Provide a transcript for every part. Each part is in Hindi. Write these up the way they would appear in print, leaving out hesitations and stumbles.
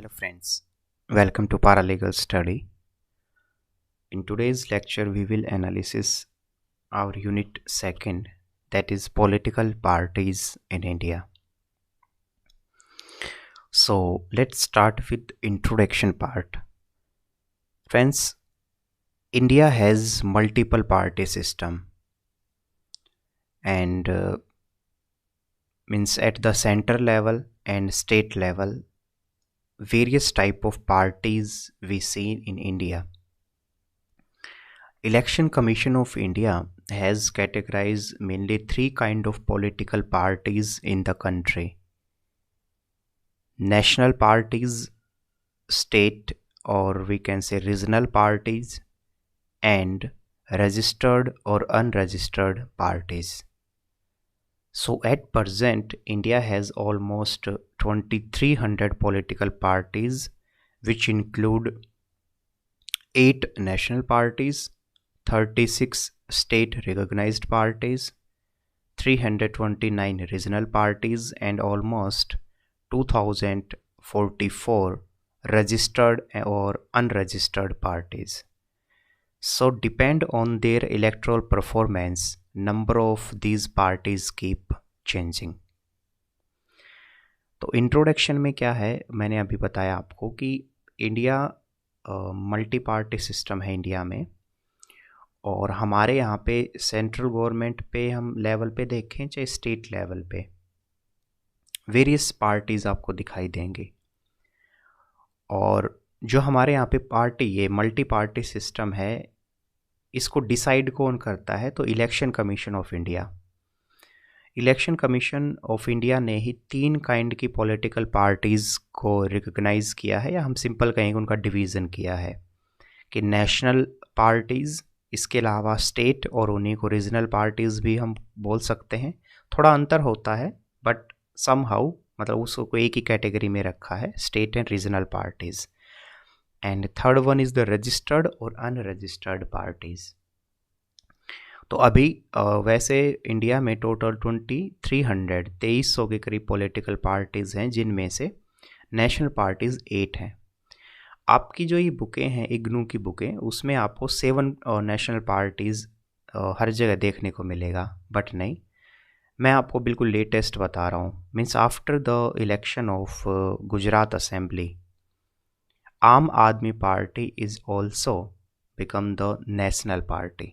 Hello friends, welcome to Paralegal Study. In today's lecture we will analysis our unit second, that is political parties in India. So let's start with introduction part. Friends, India has multiple party system and means at the center level and state level various type of parties we see in India. Election Commission of India has categorized mainly three kind of political parties in the country: national parties, state or we can say regional parties, and registered or unregistered parties. So at present India has almost 2300 political parties, which include 8 national parties, 36 state recognized parties, 329 regional parties, and almost 2044 registered or unregistered parties. So depend on their electoral performance, number of these parties keep changing. तो इंट्रोडक्शन में क्या है, मैंने अभी बताया आपको कि इंडिया मल्टी पार्टी सिस्टम है इंडिया में, और हमारे यहाँ पे सेंट्रल गवर्नमेंट पे हम लेवल पे देखें चाहे स्टेट लेवल पे वेरियस पार्टीज़ आपको दिखाई देंगी। और जो हमारे यहाँ पे पार्टी ये मल्टी पार्टी सिस्टम है, इसको डिसाइड कौन करता है? तो election commission of India. Election commission of India ने ही 3 काइंड की पॉलिटिकल पार्टीज़ को रिकॉग्नाइज़ किया है, या हम सिंपल कहेंगे उनका डिवीज़न किया है कि नेशनल पार्टीज़, इसके अलावा स्टेट और उन्हीं को रीजनल पार्टीज़ भी हम बोल सकते हैं। थोड़ा अंतर होता है बट समहाउ मतलब उसको एक ही कैटेगरी में रखा है, state and regional parties. And third one is the registered और अनरजिस्टर्ड पार्टीज़। तो अभी वैसे इंडिया में टोटल 2300 के करीब पॉलिटिकल पार्टीज़ हैं, जिनमें से नेशनल पार्टीज़ 8 हैं। आपकी जो ये बुकें हैं, इग्नू की बुकें, उसमें आपको 7 नेशनल पार्टीज़ हर जगह देखने को मिलेगा, बट नहीं, मैं आपको बिल्कुल लेटेस्ट बता रहा हूँ। Means after the election of Gujarat assembly, आम आदमी party is also become the national party.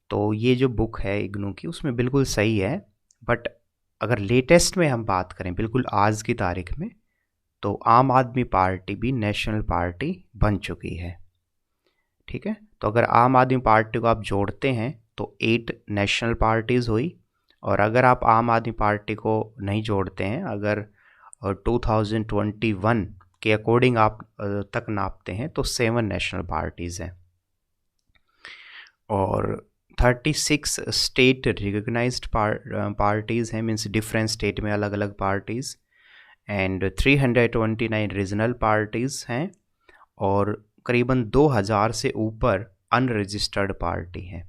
तो ये जो बुक है इग्नू की, उसमें बिल्कुल सही है, बट अगर लेटेस्ट में हम बात करें बिल्कुल आज की तारीख में, तो आम आदमी पार्टी भी नेशनल पार्टी बन चुकी है। ठीक है, तो अगर आम आदमी पार्टी को आप जोड़ते हैं तो 8 नेशनल पार्टीज़ हुई, और अगर आप आम आदमी पार्टी को नहीं जोड़ते हैं, अगर 2021 के अकॉर्डिंग आप तक नापते हैं, तो 7 नेशनल पार्टीज़ हैं, और 36 स्टेट रिकॉग्नाइज्ड पार्टीज़ हैं, मीन्स डिफरेंट स्टेट में अलग अलग पार्टीज़, एंड 329 रीजनल पार्टीज़ हैं, और करीबन 2000 से ऊपर अनरजिस्टर्ड पार्टी हैं।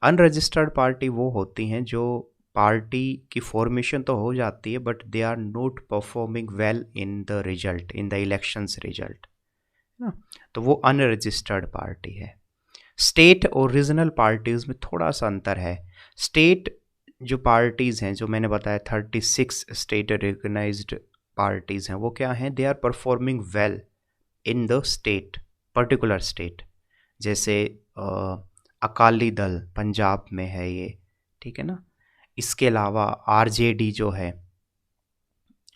अनरजिस्टर्ड पार्टी वो होती हैं जो पार्टी की फॉर्मेशन तो हो जाती है, but they are not performing well in the result, in the elections result ना, तो वो अनरजिस्टर्ड पार्टी है। स्टेट और रीजनल पार्टीज़ में थोड़ा सा अंतर है। स्टेट जो पार्टीज़ हैं, जो मैंने बताया 36 स्टेट रिकग्नाइज्ड पार्टीज़ हैं, वो क्या हैं? They are performing well in the state, particular state. जैसे अकाली दल पंजाब में है ये, ठीक है ना। इसके अलावा आरजेडी जो है,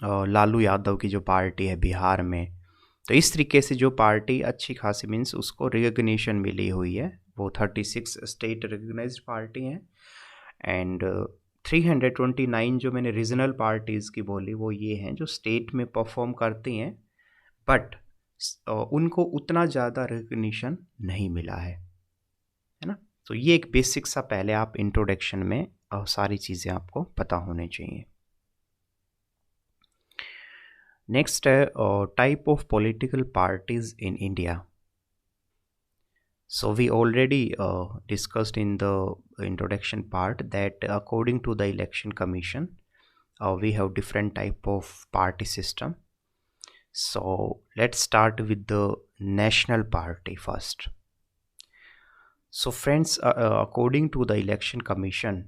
लालू यादव की जो पार्टी है बिहार में, तो इस तरीके से जो पार्टी अच्छी खासी मीन्स उसको रिकग्निशन मिली हुई है, वो 36 स्टेट रिकग्नाइज्ड पार्टी हैं। एंड 329 जो मैंने रीजनल पार्टीज़ की बोली, वो ये हैं जो स्टेट में परफॉर्म करती हैं, बट उनको उतना ज़्यादा रिकग्निशन नहीं मिला है ना। तो ये एक बेसिक सा पहले आप इंट्रोडक्शन में सारी चीज़ें आपको पता होने चाहिए। नेक्स्ट है type of political parties in India. So we already discussed in the introduction part that according to the election commission we have different type of party system. So let's start with the national party first. So friends, according to the election commission,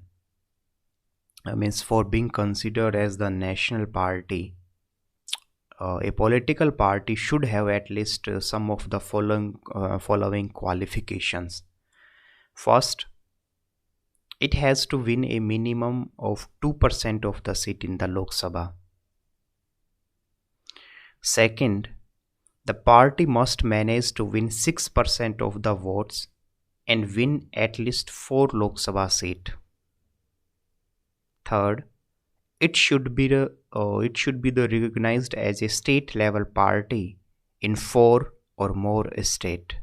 means for being considered as the national party, a political party should have at least some of the following qualifications. First, it has to win a minimum of 2% of the seat in the Lok Sabha. Second, the party must manage to win 6% of the votes and win at least 4 Lok Sabha seats. Third, it should be the recognized as a state level party in 4 or more state.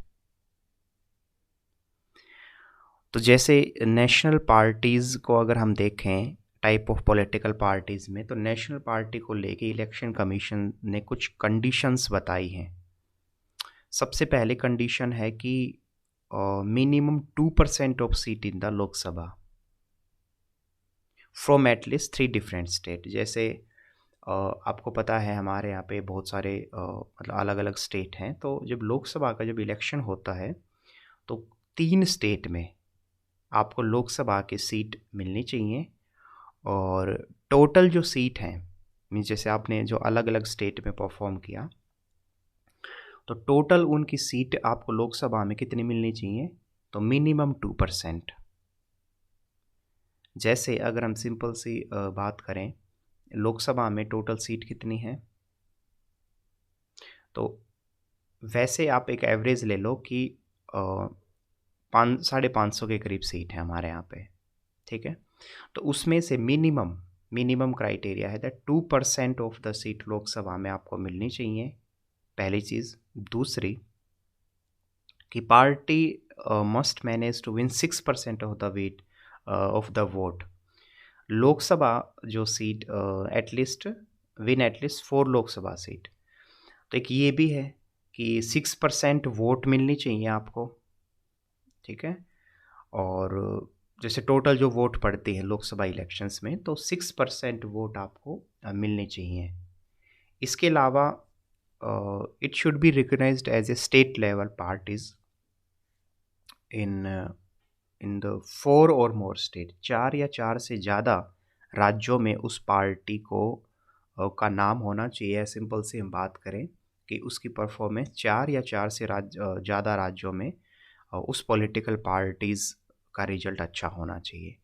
तो जैसे नेशनल पार्टीज़ को अगर हम देखें टाइप ऑफ पॉलिटिकल पार्टीज़ में, तो नेशनल पार्टी को लेके इलेक्शन कमीशन ने कुछ कंडीशंस बताई हैं. सबसे पहले कंडीशन है कि minimum 2% of seat in the Lok Sabha from at least 3 different state. जैसे आपको पता है हमारे यहाँ पे बहुत सारे मतलब अलग अलग स्टेट हैं, तो जब लोकसभा का जब इलेक्शन होता है तो 3 स्टेट में आपको लोकसभा की सीट मिलनी चाहिए. और टोटल जो सीट हैं, मीन्स जैसे आपने जो अलग अलग स्टेट में परफॉर्म किया, तो टोटल उनकी सीट आपको लोकसभा में कितनी मिलनी चाहिए, तो मिनिमम 2%. जैसे अगर हम सिंपल सी बात करें, लोकसभा में टोटल सीट कितनी है, तो वैसे आप एक एवरेज ले लो कि 550 के करीब सीट है हमारे यहाँ पे, ठीक है. तो उसमें से मिनिमम क्राइटेरिया है that 2% of the seat Lok Sabha में आपको मिलनी चाहिए, पहली चीज़. दूसरी कि party must manage to win 6% of the vote. Lok Sabha जो सीट एटलीस्ट 4 लोकसभा सीट. तो एक ये भी है कि 6% वोट मिलनी चाहिए आपको, ठीक है. और जैसे टोटल जो वोट पड़ती है लोकसभा इलेक्शंस में, तो 6% वोट आपको मिलनी चाहिए. इसके अलावा it should be recognized as a state level parties in the 4 or more state. 4 या 4 से ज़्यादा राज्यों में उस पार्टी को का नाम होना चाहिए. सिंपल से हम बात करें कि उसकी परफॉर्मेंस 4 या 4 से ज़्यादा राज्यों में उस पॉलिटिकल पार्टीज़ का रिजल्ट अच्छा होना चाहिए.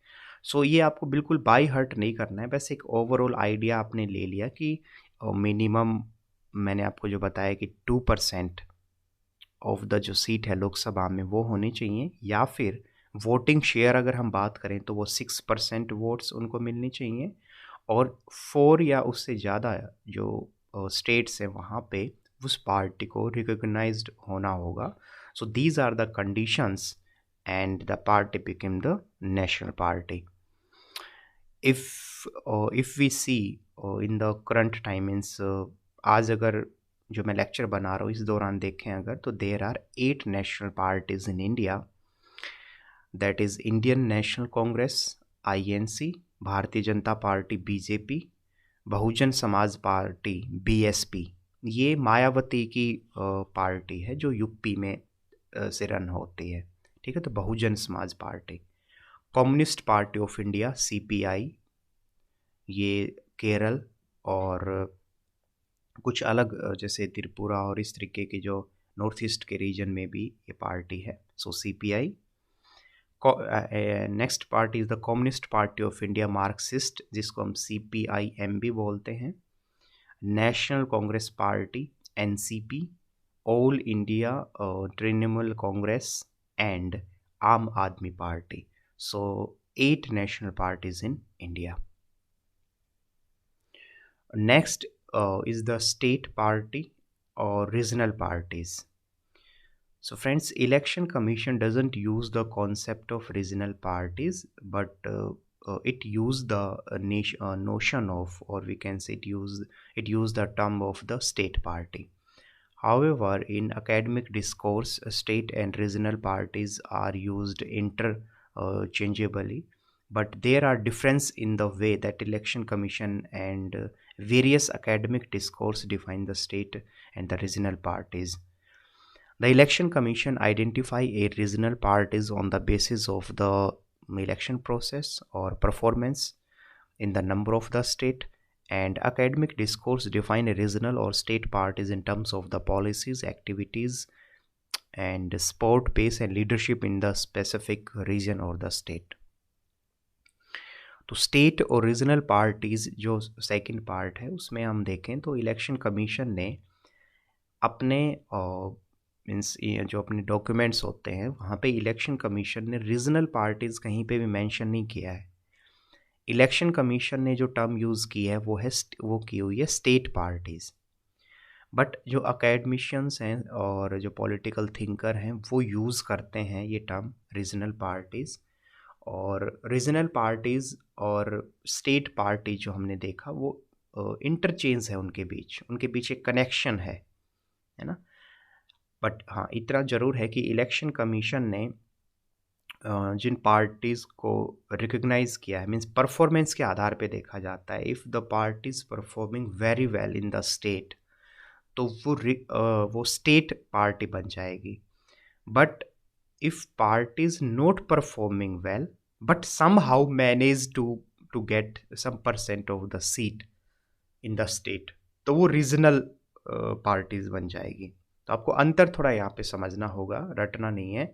सो ये आपको बिल्कुल बाय हार्ट नहीं करना है, बस एक ओवरऑल आइडिया आपने ले लिया कि मिनिमम मैंने आपको जो बताया कि 2% ऑफ द जो सीट है लोकसभा में वो होनी चाहिए, या फिर वोटिंग शेयर अगर हम बात करें तो वो 6% वोट्स उनको मिलनी चाहिए, और 4 या उससे ज़्यादा जो स्टेट्स हैं वहाँ पे उस पार्टी को रिकॉग्नाइज्ड होना होगा. So these are the conditions and the party became the national party. if we see in the current time, means आज अगर जो मैं लेक्चर बना रहा हूँ इस दौरान देखें अगर, तो there are 8 national parties in India. That is Indian National Congress INC, Bharatiya Janata party BJP, Bahujan Samaj party BSP. ये मायावती की पार्टी है जो यूपी में से रन होती है, ठीक है. तो Bahujan Samaj party. Communist party of India CPI, ये केरल और कुछ अलग जैसे त्रिपुरा और इस तरीके के जो नॉर्थ ईस्ट के रीजन में भी ये पार्टी है. सो CPI. Next party is the communist party of India Marxist, जिसको हम CPIM भी बोलते हैं. National Congress party NCP, all India Trinamool Congress and आम आदमी party. So 8 national parties in India. Next is the state party or regional parties. So friends, election commission doesn't use the concept of regional parties, but it used the notion of, or we can say it used the term of the state party. However, in academic discourse, state and regional parties are used interchangeably, but there are difference in the way that election commission and Various academic discourse define the state and the regional parties. The Election Commission identify a regional parties on the basis of the election process or performance in the number of the state, and academic discourse define a regional or state parties in terms of the policies, activities, and sport pace and leadership in the specific region or the state. तो स्टेट और रीजनल पार्टीज जो सेकंड पार्ट है उसमें हम देखें तो इलेक्शन कमीशन ने अपने मीन्स जो अपने डॉक्यूमेंट्स होते हैं वहाँ पे इलेक्शन कमीशन ने रीजनल पार्टीज़ कहीं पे भी मेंशन नहीं किया है. इलेक्शन कमीशन ने जो टर्म यूज़ की है वो की हुई है स्टेट पार्टीज़. बट जो अकेडमिशियंस हैं और जो पॉलिटिकल थिंकर हैं वो यूज़ करते हैं ये टर्म रीजनल पार्टीज़. और रीजनल पार्टीज़ और स्टेट पार्टी जो हमने देखा वो इंटरचेंज है उनके बीच एक कनेक्शन है ना. बट हाँ, इतना ज़रूर है कि इलेक्शन कमीशन ने जिन पार्टीज़ को रिकग्नाइज़ किया है, मीन्स परफॉर्मेंस के आधार पे देखा जाता है. If the parties performing very well in the state तो वो स्टेट पार्टी बन जाएगी. But if parties not performing well but somehow manage to get some percent of the seat in the state तो वो रीजनल पार्टीज बन जाएगी. तो आपको अंतर थोड़ा यहाँ पे समझना होगा, रटना नहीं है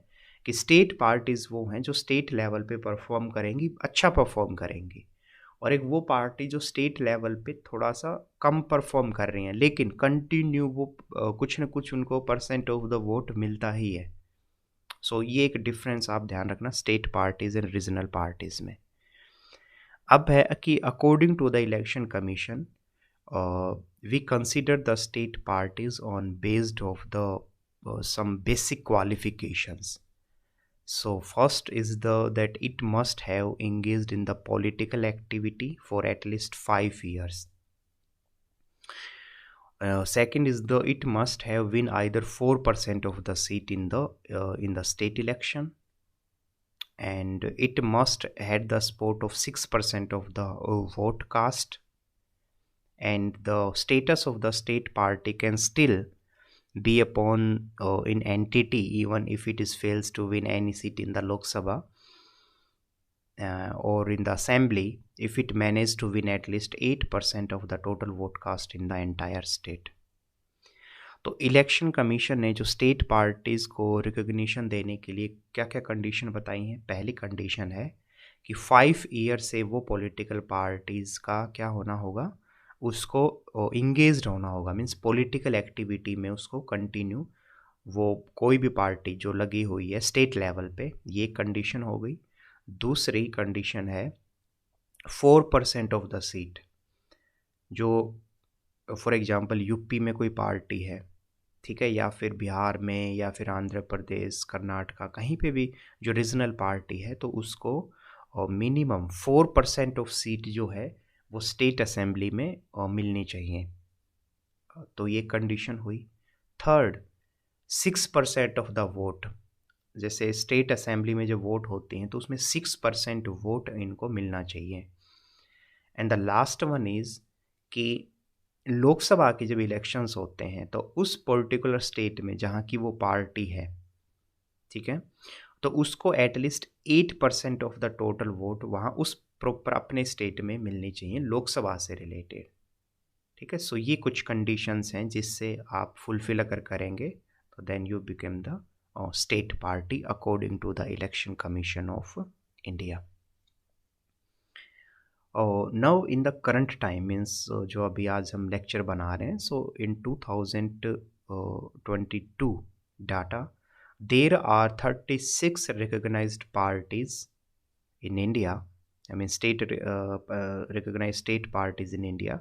कि स्टेट पार्टीज़ वो हैं जो स्टेट लेवल पे परफॉर्म करेंगी, अच्छा परफॉर्म करेंगी, और एक वो पार्टी जो स्टेट लेवल पे थोड़ा सा कम परफॉर्म कर रही हैं लेकिन कंटिन्यू वो कुछ न कुछ उनको परसेंट ऑफ द वोट मिलता ही है. सो ये एक डिफरेंस आप ध्यान रखना state parties and regional parties में. अब है कि according to the election commission we consider the state parties on based of the some basic qualifications. So first is that it must have engaged in the political activity for at least 5 years. Second is it must have win either 4% of the seat in the state election, and it must had the support of 6% of the vote cast. And the status of the state party can still be upon in entity even if it is fails to win any seat in the Lok Sabha or in the assembly if it managed to win at least 8% of the total vote cast in the entire state. तो इलेक्शन कमीशन ने जो स्टेट पार्टीज़ को रिकग्निशन देने के लिए क्या क्या कंडीशन बताई हैं. पहली कंडीशन है कि 5 ईयर से वो पॉलिटिकल पार्टीज़ का क्या होना होगा, उसको इंगेज्ड होना होगा, मीन्स पॉलिटिकल एक्टिविटी में उसको कंटिन्यू वो कोई भी पार्टी जो लगी हुई है स्टेट लेवल पे, ये कंडीशन हो गई. दूसरी कंडीशन है 4% ऑफ द सीट. जो फॉर एग्जांपल यूपी में कोई पार्टी है, ठीक है, या फिर बिहार में या फिर आंध्र प्रदेश, कर्नाटका, कहीं पे भी जो रीजनल पार्टी है तो उसको मिनिमम 4% ऑफ सीट जो है वो स्टेट असेंबली में मिलनी चाहिए. तो ये कंडीशन हुई. Third, 6% of the vote. जैसे स्टेट असेंबली में जो वोट होती हैं तो उसमें 6% वोट इनको मिलना चाहिए. And the last one is कि लोकसभा के जब इलेक्शंस होते हैं तो उस पर्टिकुलर स्टेट में जहाँ की वो पार्टी है, ठीक है, तो उसको at least 8% of the total vote वहाँ उस प्रॉपर अपने स्टेट में मिलनी चाहिए लोकसभा से रिलेटेड. ठीक है. सो ये कुछ कंडीशंस हैं जिससे आप फुलफिल अगर करेंगे तो then you become the state party according to the election commission of India. Now in the current time means जो अभी आज हम लेक्चर बना रहे हैं, so in 2022 data there are 36 recognised parties in India. I mean recognized state parties in India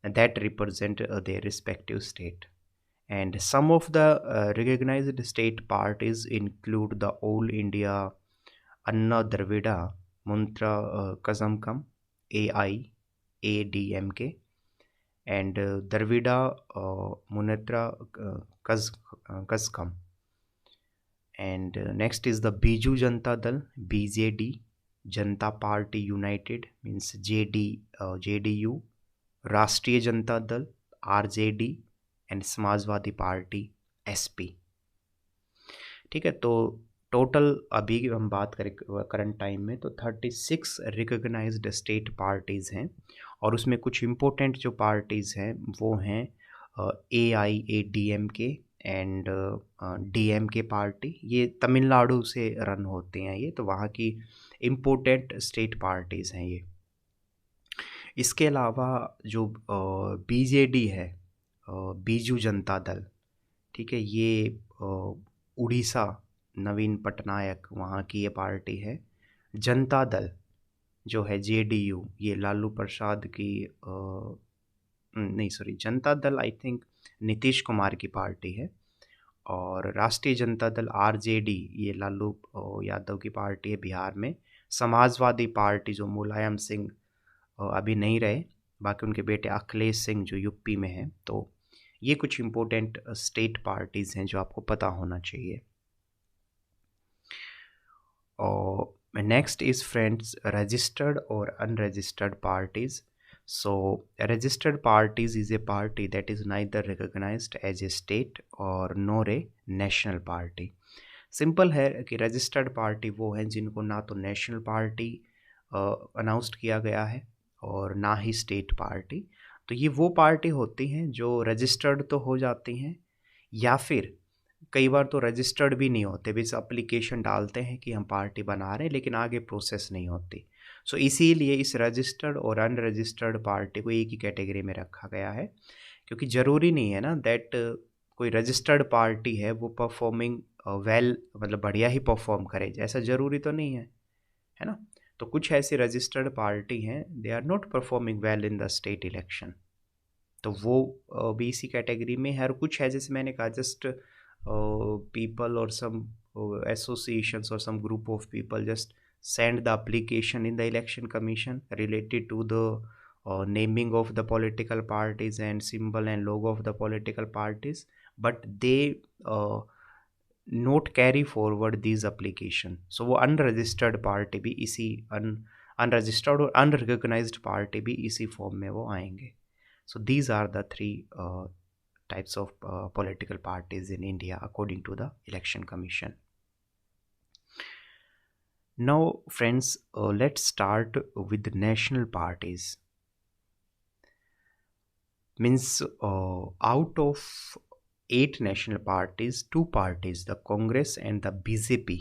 that represent their respective state. And some of the recognized state parties include the All India Anna Dravida Muntra Kazhamkam AIADMK and Dravida Muntra Kazham. And next is the Biju Janata Dal BJD, Janata Party United means JDU, राष्ट्रीय Janata Dal RJD and Samajwadi party SP। ठीक है, तो टोटल अभी हम बात करें करंट टाइम में तो 36 रिकॉग्नाइज्ड स्टेट पार्टीज़ हैं, और उसमें कुछ इम्पोर्टेंट जो पार्टीज़ हैं वो हैं AIADMK एंड DMK पार्टी। ये तमिलनाडु से रन होते हैं ये, तो वहाँ की इम्पोर्टेंट स्टेट पार्टीज़ हैं ये। इसके अलावा जो BJD है, बीजू जनता दल, ठीक है, ये उड़ीसा नवीन पटनायक वहाँ की ये पार्टी है। जनता दल जो है JDU, ये लालू प्रसाद की नहीं sorry, Janata Dal I think Nitish Kumar की पार्टी है। और राष्ट्रीय जनता दल RJD ये लालू यादव की पार्टी है बिहार में। समाजवादी पार्टी जो मुलायम सिंह अभी नहीं रहे, बाकी उनके बेटे अखिलेश सिंह जो यूपी में हैं। तो ये कुछ इम्पोर्टेंट स्टेट पार्टीज़ हैं जो आपको पता होना चाहिए। और नेक्स्ट इज़ फ्रेंड्स रजिस्टर्ड और unregistered parties. So registered parties is a party that is neither recognized as a state or nor a national party। Simple है कि रजिस्टर्ड पार्टी वो हैं जिनको ना तो नेशनल पार्टी अनाउंस्ड किया गया है और ना ही स्टेट पार्टी। तो ये वो पार्टी होती हैं जो रजिस्टर्ड तो हो जाती हैं, या फिर कई बार तो रजिस्टर्ड भी नहीं होते, बस एप्लीकेशन डालते हैं कि हम पार्टी बना रहे हैं लेकिन आगे प्रोसेस नहीं होती। सो इसीलिए इस रजिस्टर्ड और अनरजिस्टर्ड पार्टी को एक ही कैटेगरी में रखा गया है, क्योंकि ज़रूरी नहीं है ना दैट कोई रजिस्टर्ड पार्टी है वो परफॉर्मिंग वेल, मतलब बढ़िया ही परफॉर्म करे, ऐसा ज़रूरी तो नहीं है ना। तो कुछ ऐसी रजिस्टर्ड पार्टी हैं they are not performing well in the state election, तो वो भी इसी कैटेगरी में है। और कुछ है जैसे मैंने कहा just people or some associations or some group of people just send the application in the election commission related to the naming of the political parties and symbol and logo of the political parties, but they not carry forward these application। so वो unregistered party भी इसी unregistered और unrecognized party भी इसी फॉर्म में वो आएंगे। so these are the three types of political parties in India according to the Election Commission। Now friends, let's start with the national parties। Means out of 8 national parties, 2 parties, the Congress and the BJP,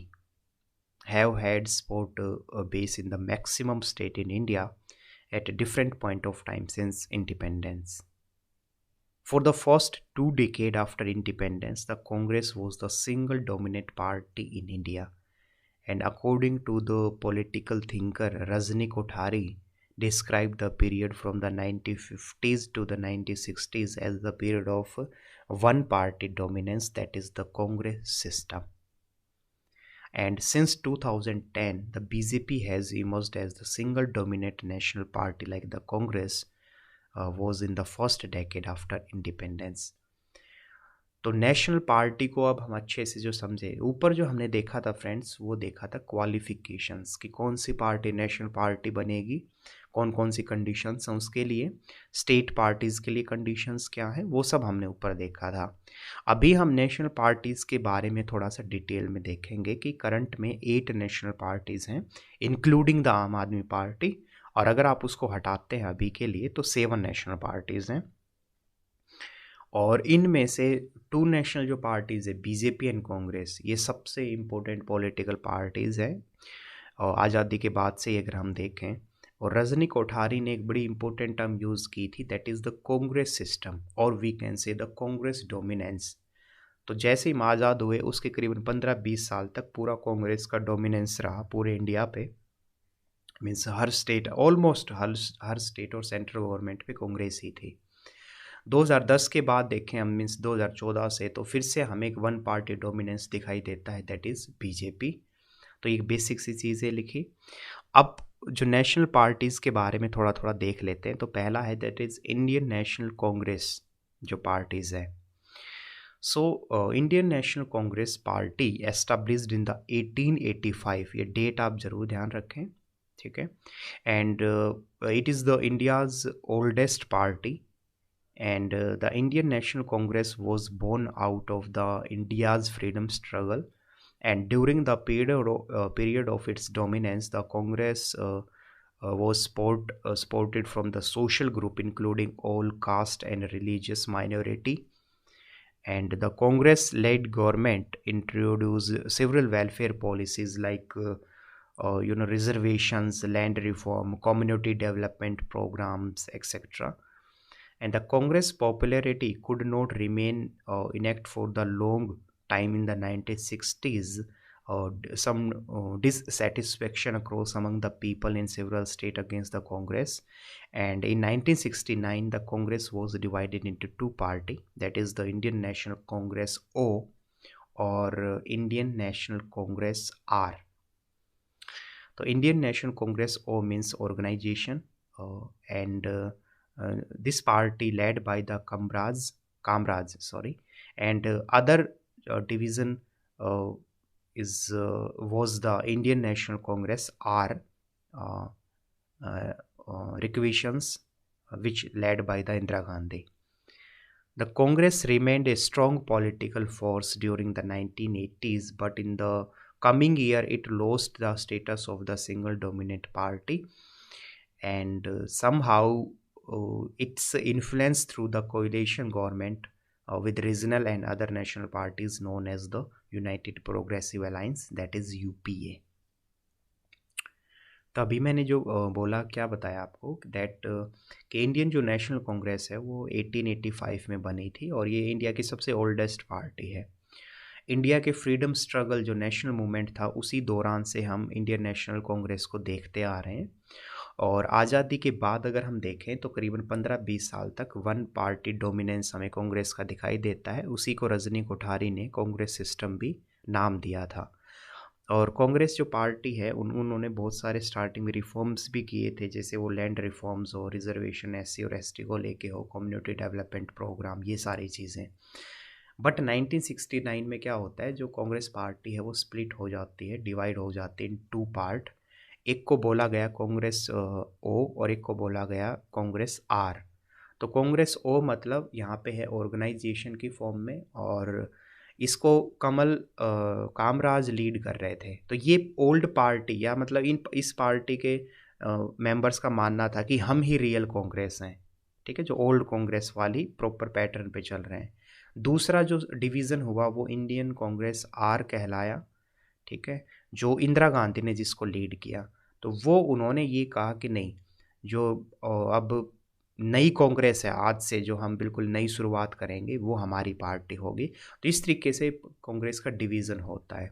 have had support base in the maximum state in India at a different point of time since independence। For the first 2 decades after independence, the Congress was the single dominant party in India, and according to the political thinker Rajni Kothari, described the period from the 1950s to the 1960s as the period of one-party dominance, that is the Congress system। And since 2010, the BJP has emerged as the single dominant national party like the Congress was in the first decade after independence। तो नेशनल पार्टी को अब हम अच्छे से जो समझे, ऊपर जो हमने देखा था फ्रेंड्स वो देखा था क्वालिफिकेशंस कि कौन सी पार्टी नेशनल पार्टी बनेगी, कौन कौन सी कंडीशंस हैं उसके लिए, स्टेट पार्टीज़ के लिए कंडीशंस क्या हैं, वो सब हमने ऊपर देखा था। अभी हम नेशनल पार्टीज़ के बारे में थोड़ा सा डिटेल में देखेंगे कि करंट में 8 नेशनल पार्टीज़ हैं इंक्लूडिंग द आम आदमी पार्टी, और अगर आप उसको हटाते हैं अभी के लिए तो 7 नेशनल पार्टीज़ हैं। और इनमें से 2 नेशनल जो पार्टीज़ है BJP एंड कांग्रेस, ये सबसे इम्पोर्टेंट पॉलिटिकल पार्टीज़ हैं और आज़ादी के बाद से अगर हम देखें। और रजनी कोठारी ने एक बड़ी इंपॉर्टेंट टर्म यूज़ की थी, that is the Congress system, और we can say the Congress dominance. तो जैसे ही आज़ाद हुए उसके करीबन 15-20 साल तक पूरा कांग्रेस का डोमिनेंस रहा पूरे इंडिया पे। मीन्स हर स्टेट, ऑलमोस्ट हर स्टेट और सेंट्रल गवर्नमेंट पे कांग्रेस ही थी। 2010 के बाद देखें हम, मीन्स 2014 से, तो फिर से हमें एक वन पार्टी डोमिनेंस दिखाई देता है, दैट इज़ BJP। तो ये बेसिक सी चीज़ें लिखी। अब जो नेशनल पार्टीज़ के बारे में थोड़ा थोड़ा देख लेते हैं। तो पहला है that is Indian National Congress जो पार्टीज़ है। So Indian National Congress party established in the 1885, ये डेट आप ज़रूर ध्यान रखें, ठीक है. And it is the India's oldest party, and the Indian National Congress was born out of the India's freedom struggle. And during the period of its dominance, the Congress was supported from the social group, including all caste and religious minority. And the Congress-led government introduced several welfare policies like reservations, land reform, community development programs, etc. And the Congress popularity could not remain intact for the long time. In the 1960s, some dissatisfaction across among the people in several states against the Congress. And in 1969, the Congress was divided into two parties, that is the Indian National Congress O or Indian National Congress R. The Indian National Congress O means organization, and this party led by the Kamraj, sorry, and other division uh, was the Indian National Congress R, uh, requisitions, which led by the Indira Gandhi. The Congress remained a strong political force during the 1980s, but in the coming year it lost the status of the single dominant party, and somehow its influence through the coalition government with regional and other national parties known as the United Progressive Alliance, that is UPA. तो अभी मैंने जो बोला, क्या बताया आपको, दैट कि इंडियन जो नेशनल कांग्रेस है वो 1885 में बनी थी और ये इंडिया की सबसे ओल्डेस्ट पार्टी है. इंडिया के फ्रीडम स्ट्रगल जो नेशनल मूवमेंट था उसी दौरान से हम इंडियन नेशनल कांग्रेस को देखते आ रहे हैं. और आज़ादी के बाद अगर हम देखें तो करीबन 15-20 साल तक वन पार्टी डोमिनेंस हमें कांग्रेस का दिखाई देता है. उसी को रजनी कोठारी ने कांग्रेस सिस्टम भी नाम दिया था. और कांग्रेस जो पार्टी है उन्होंने बहुत सारे स्टार्टिंग में रिफॉर्म्स भी किए थे, जैसे वो लैंड रिफॉर्म्स हो, रिजर्वेशन SC और ST को लेके हो, कम्युनिटी डेवलपमेंट प्रोग्राम, ये सारी चीज़ें. बट 1969 में क्या होता है, जो कांग्रेस पार्टी है वो स्प्लिट हो जाती है, डिवाइड हो जाती है इन टू पार्ट. एक को बोला गया कांग्रेस O और एक को बोला गया कांग्रेस R. तो कांग्रेस O मतलब यहाँ पे है ऑर्गेनाइजेशन की फॉर्म में, और इसको कामराज लीड कर रहे थे. तो ये ओल्ड पार्टी, या मतलब इस पार्टी के मेंबर्स का मानना था कि हम ही रियल कांग्रेस हैं, ठीक है, जो ओल्ड कांग्रेस वाली प्रॉपर पैटर्न पे चल रहे हैं. दूसरा जो डिवीज़न हुआ वो इंडियन कांग्रेस R कहलाया, ठीक है, जो इंदिरा गांधी ने जिसको लीड किया. तो वो उन्होंने ये कहा कि नहीं, जो अब नई कांग्रेस है, आज से जो हम बिल्कुल नई शुरुआत करेंगे वो हमारी पार्टी होगी. तो इस तरीके से कांग्रेस का डिवीज़न होता है.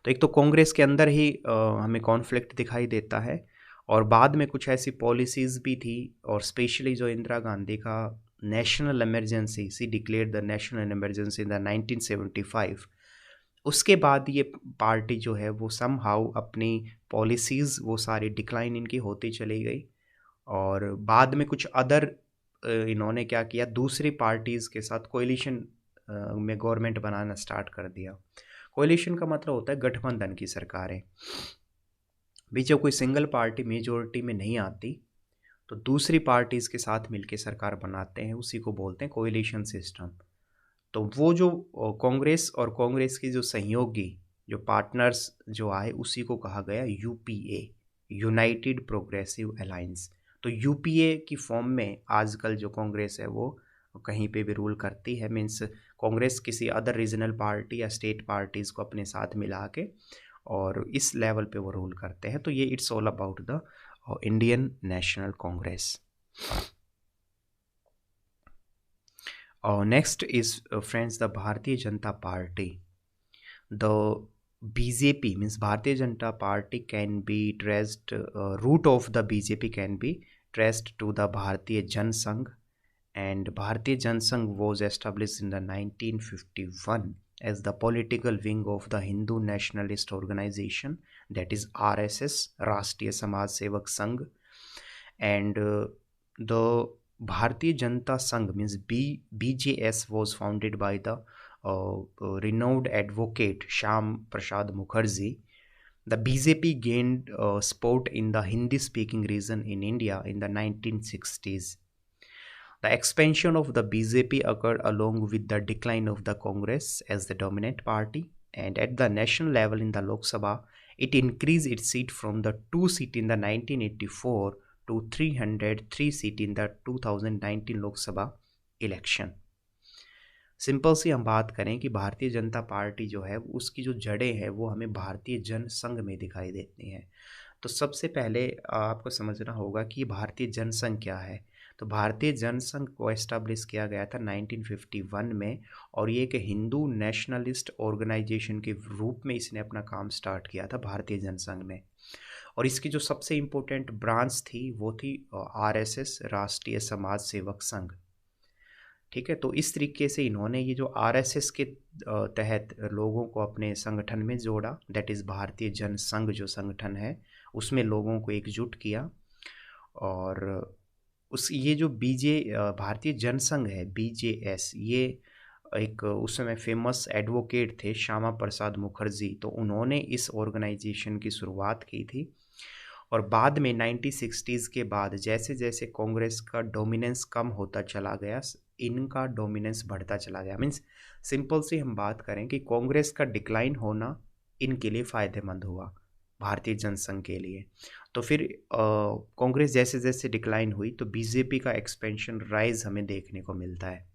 तो एक तो कांग्रेस के अंदर ही हमें कॉन्फ्लिक्ट दिखाई देता है, और बाद में कुछ ऐसी पॉलिसीज़ भी थी, और स्पेशली जो इंदिरा गांधी का national emergency, she declared the national emergency in the 1975. उसके बाद ये पार्टी जो है वो समहाउ अपनी पॉलिसीज़ वो सारी डिक्लाइन इनकी होती चली गई. और बाद में कुछ अदर इन्होंने क्या किया, दूसरी पार्टीज़ के साथ कोएलिशन में गवर्नमेंट बनाना स्टार्ट कर दिया. कोएलिशन का मतलब होता है गठबंधन की सरकारें. भी जब कोई सिंगल पार्टी मेजोरिटी में नहीं आती तो दूसरी पार्टीज़ के साथ मिलके सरकार बनाते हैं, उसी को बोलते हैं कोएलिशन सिस्टम. तो वो जो कांग्रेस और कांग्रेस की जो सहयोगी जो पार्टनर्स जो आए उसी को कहा गया UPA, यूनाइटेड प्रोग्रेसिव अलायंस. तो UPA की फॉर्म में आजकल जो कांग्रेस है वो कहीं पे भी रूल करती है. मीन्स कांग्रेस किसी अदर रीजनल पार्टी या स्टेट पार्टीज़ को अपने साथ मिला के और इस लेवल पे वो रूल करते हैं. तो ये it's all about the Indian National Congress. Next is friends, the Bharatiya Janata Party. The BJP means Bharatiya Janata Party can be traced, root of the BJP can be traced to the Bharatiya Jan Sangh, and Bharatiya Jan Sangh was established in the 1951 as the political wing of the Hindu nationalist organization, that is RSS, Rashtriya Samaj Sevak Sangh. And the Bharatiya Janata Sangh means BJS was founded by the renowned advocate Shyam Prasad Mukherjee, The BJP gained support in the Hindi-speaking region in India in the 1960s. The expansion of the BJP occurred along with the decline of the Congress as the dominant party, and at the national level in the Lok Sabha, it increased its seat from the 2 seat in the 1984 to 303 seat in the 2019 Lok Sabha election. Simple सी हम बात करें कि भारतीय जनता पार्टी जो है उसकी जो जड़ें हैं वो हमें भारतीय जनसंघ में दिखाई देती हैं। तो सबसे पहले आपको समझना होगा कि भारतीय जनसंघ क्या है। तो भारतीय जनसंघ को एस्टैब्लिश किया गया था 1951 में, और ये एक हिंदू नेशनलिस्ट ऑर्गेनाइजेशन के रूप में इसने अपना काम स्टार्ट किया था भारतीय जनसंघ में। और इसकी जो सबसे इम्पोर्टेंट ब्रांच थी वो थी आरएसएस, राष्ट्रीय समाज सेवक संघ। ठीक है, तो इस तरीके से इन्होंने ये जो आरएसएस के तहत लोगों को अपने संगठन में जोड़ा, दैट इज़ भारतीय जनसंघ जो संगठन है उसमें लोगों को एकजुट किया। और उस ये जो भारतीय जनसंघ है BJS, ये एक उस समय फेमस एडवोकेट थे श्यामा प्रसाद मुखर्जी, तो उन्होंने इस ऑर्गेनाइजेशन की शुरुआत की थी। और बाद में 1960s के बाद जैसे जैसे कांग्रेस का डोमिनेंस कम होता चला गया, इनका डोमिनेंस बढ़ता चला गया। मीन्स सिंपल सी हम बात करें कि कांग्रेस का डिक्लाइन होना इनके लिए फ़ायदेमंद हुआ, भारतीय जनसंघ के लिए। तो फिर कांग्रेस जैसे जैसे डिक्लाइन हुई तो बीजेपी का एक्सपेंशन राइज हमें देखने को मिलता है।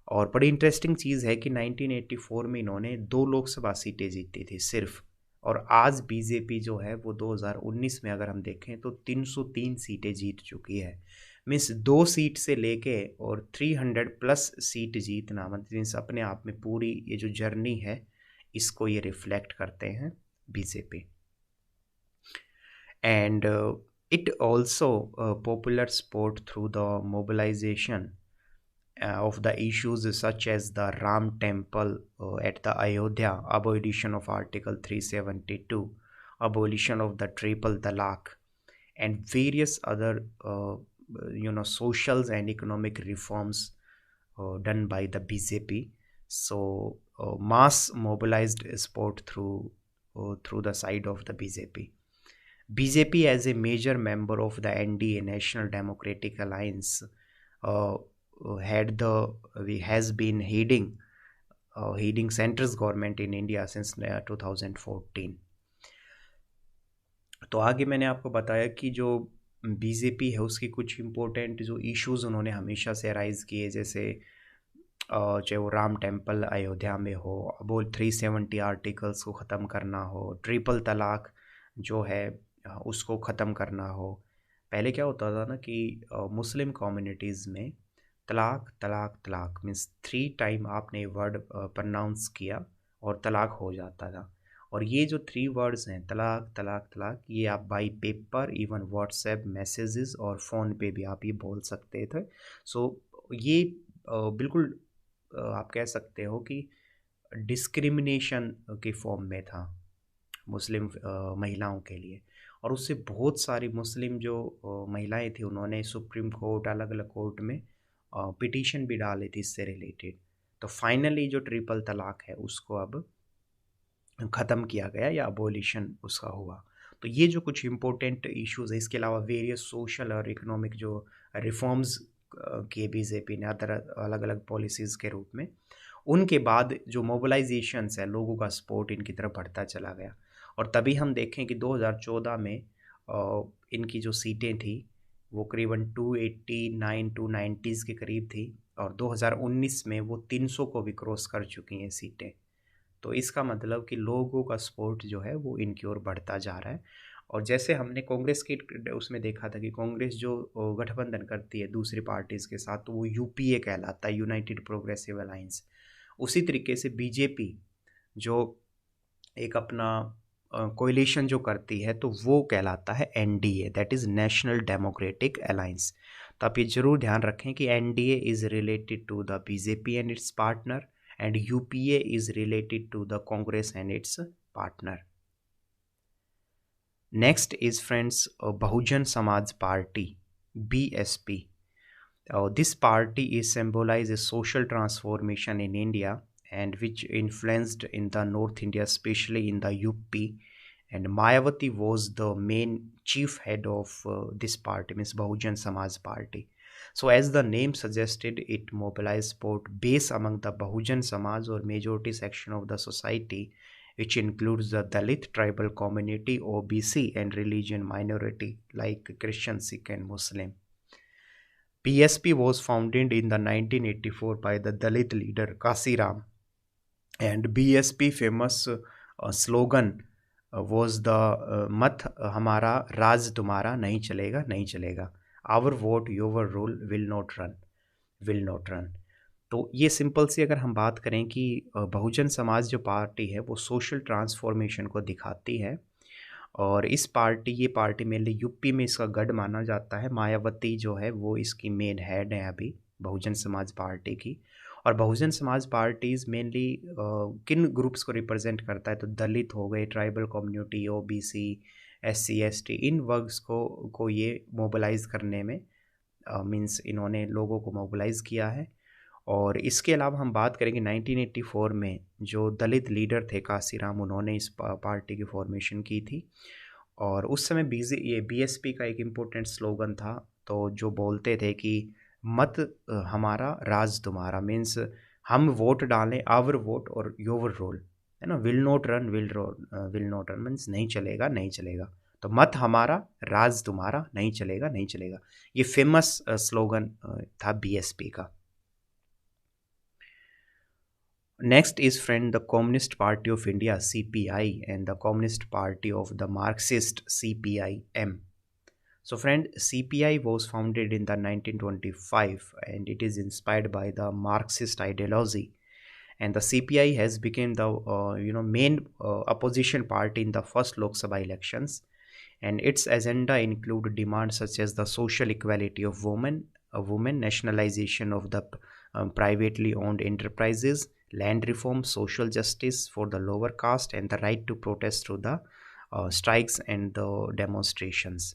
और बड़ी इंटरेस्टिंग चीज़ है कि 1984 में इन्होंने 2 लोकसभा सीटें जीती थी सिर्फ, और आज बीजेपी जो है वो 2019 में अगर हम देखें तो 303 सीटें जीत चुकी है। मीन्स 2 सीट से लेके और 300+ सीट जीतना मतलब अपने आप में पूरी ये जो जर्नी है इसको ये रिफ्लेक्ट करते हैं BJP. And it also popular support through the mobilization of the issues such as the Ram temple at the Ayodhya, abolition of Article 372, abolition of the triple talaq, and various other social and economic reforms done by the BJP. So mass mobilized support through the side of the BJP. BJP as a major member of the NDA, National Democratic Alliance, has been heading central's government in India since 2014. तो आगे मैंने आपको बताया कि जो बीजेपी है उसकी कुछ इम्पोर्टेंट जो इश्यूज़ उन्होंने हमेशा से राइज़ किए, जैसे चाहे वो राम टेम्पल अयोध्या में हो, वो 370 आर्टिकल्स को ख़त्म करना हो, ट्रिपल तलाक जो है उसको ख़त्म करना हो। पहले क्या होता था ना कि मुस्लिम कम्युनिटीज़ में तलाक तलाक तलाक मीन्स 3 टाइम आपने वर्ड प्रोनाउंस किया और तलाक हो जाता था। और ये जो 3 वर्ड्स हैं तलाक तलाक तलाक, ये आप by paper, even WhatsApp messages और फ़ोन पे भी आप ये बोल सकते थे। सो ये बिल्कुल आप कह सकते हो कि डिस्क्रिमिनेशन के फॉर्म में था मुस्लिम महिलाओं के लिए। और उससे बहुत सारी मुस्लिम जो महिलाएं थी उन्होंने सुप्रीम कोर्ट, अलग अलग कोर्ट में पिटीशन भी डाली थी इससे रिलेटेड। तो फाइनली जो ट्रिपल तलाक है उसको अब ख़त्म किया गया या अबोलिशन उसका हुआ। तो ये जो कुछ इम्पोर्टेंट इश्यूज़ है, इसके अलावा वेरियस सोशल और इकोनॉमिक जो रिफॉर्म्स किए बीजेपी ने अलग अलग पॉलिसीज़ के रूप में, उनके बाद जो मोबिलाइजेशंस है लोगों का सपोर्ट इनकी तरफ बढ़ता चला गया। और तभी हम देखें कि 2014 में इनकी जो सीटें थी वो करीबन 289 290 के करीब थी, और 2019 में वो 300 को भी क्रॉस कर चुकी हैं सीटें। तो इसका मतलब कि लोगों का सपोर्ट जो है वो इनकी ओर बढ़ता जा रहा है। और जैसे हमने कांग्रेस के उसमें देखा था कि कांग्रेस जो गठबंधन करती है दूसरी पार्टीज़ के साथ तो वो यूपीए कहलाता है, यूनाइटेड प्रोग्रेसिव अलायंस। उसी तरीके से बीजेपी जो एक अपना कोएलिशन जो करती है तो वो कहलाता है NDA, that is national democratic alliance. तो आप ये ज़रूर ध्यान रखें कि NDA is related to the BJP and its partner, and UPA is related to the Congress and its partner. Next is friends Bahujan Samaj Party, BSP. This party is symbolized a social transformation in India and which influenced in the North India, especially in the UP, and Mayawati was the main chief head of this party, means Bahujan Samaj Party. So as the name suggested, it mobilized support base among the Bahujan Samaj or majority section of the society, which includes the Dalit tribal community, OBC, and religion minority like Christian, Sikh, and Muslim. PSP was founded in the 1984 by the Dalit leader Kasiram, and BSP famous slogan was the मत हमारा राज तुम्हारा नहीं चलेगा नहीं चलेगा, our vote your rule will not run. तो ये सिंपल सी अगर हम बात करें कि बहुजन समाज जो पार्टी है वो सोशल ट्रांसफॉर्मेशन को दिखाती है, और ये पार्टी मेनली यूपी में इसका गढ़ माना जाता है। मायावती जो है वो इसकी मेन हेड है अभी बहुजन समाज पार्टी की। और बहुजन समाज पार्टीज मेनली किन ग्रुप्स को रिप्रेजेंट करता है, तो दलित हो गए, tribal community, OBC, SC ST, इन वर्ग्स को ये मोबिलाइज करने में मींस इन्होंने लोगों को मोबिलाइज किया है। और इसके अलावा हम बात करेंगे 1984 में जो दलित लीडर थे कासीराम, उन्होंने इस पार्टी की फॉर्मेशन की थी। और उस समय ये बीएसपी का एक इम्पोर्टेंट स्लोगन था, तो जो बोलते थे कि मत हमारा राज तुम्हारा, मीन्स हम वोट डालें, आवर वोट और योर रोल, है ना, विल नॉट रन मीन्स नहीं चलेगा नहीं चलेगा, तो मत हमारा राज तुम्हारा नहीं चलेगा नहीं चलेगा, ये फेमस स्लोगन था बीएसपी का। Next is, friend, the Communist Party of India CPI and the Communist Party of the Marxist CPIM. So friend, CPI was founded in the 1925 and it is inspired by the Marxist ideology, and the CPI has become the main opposition party in the first Lok Sabha elections, and its agenda include demands such as the social equality of women, nationalization of the privately owned enterprises, land reform, social justice for the lower caste, and the right to protest through the strikes and the demonstrations.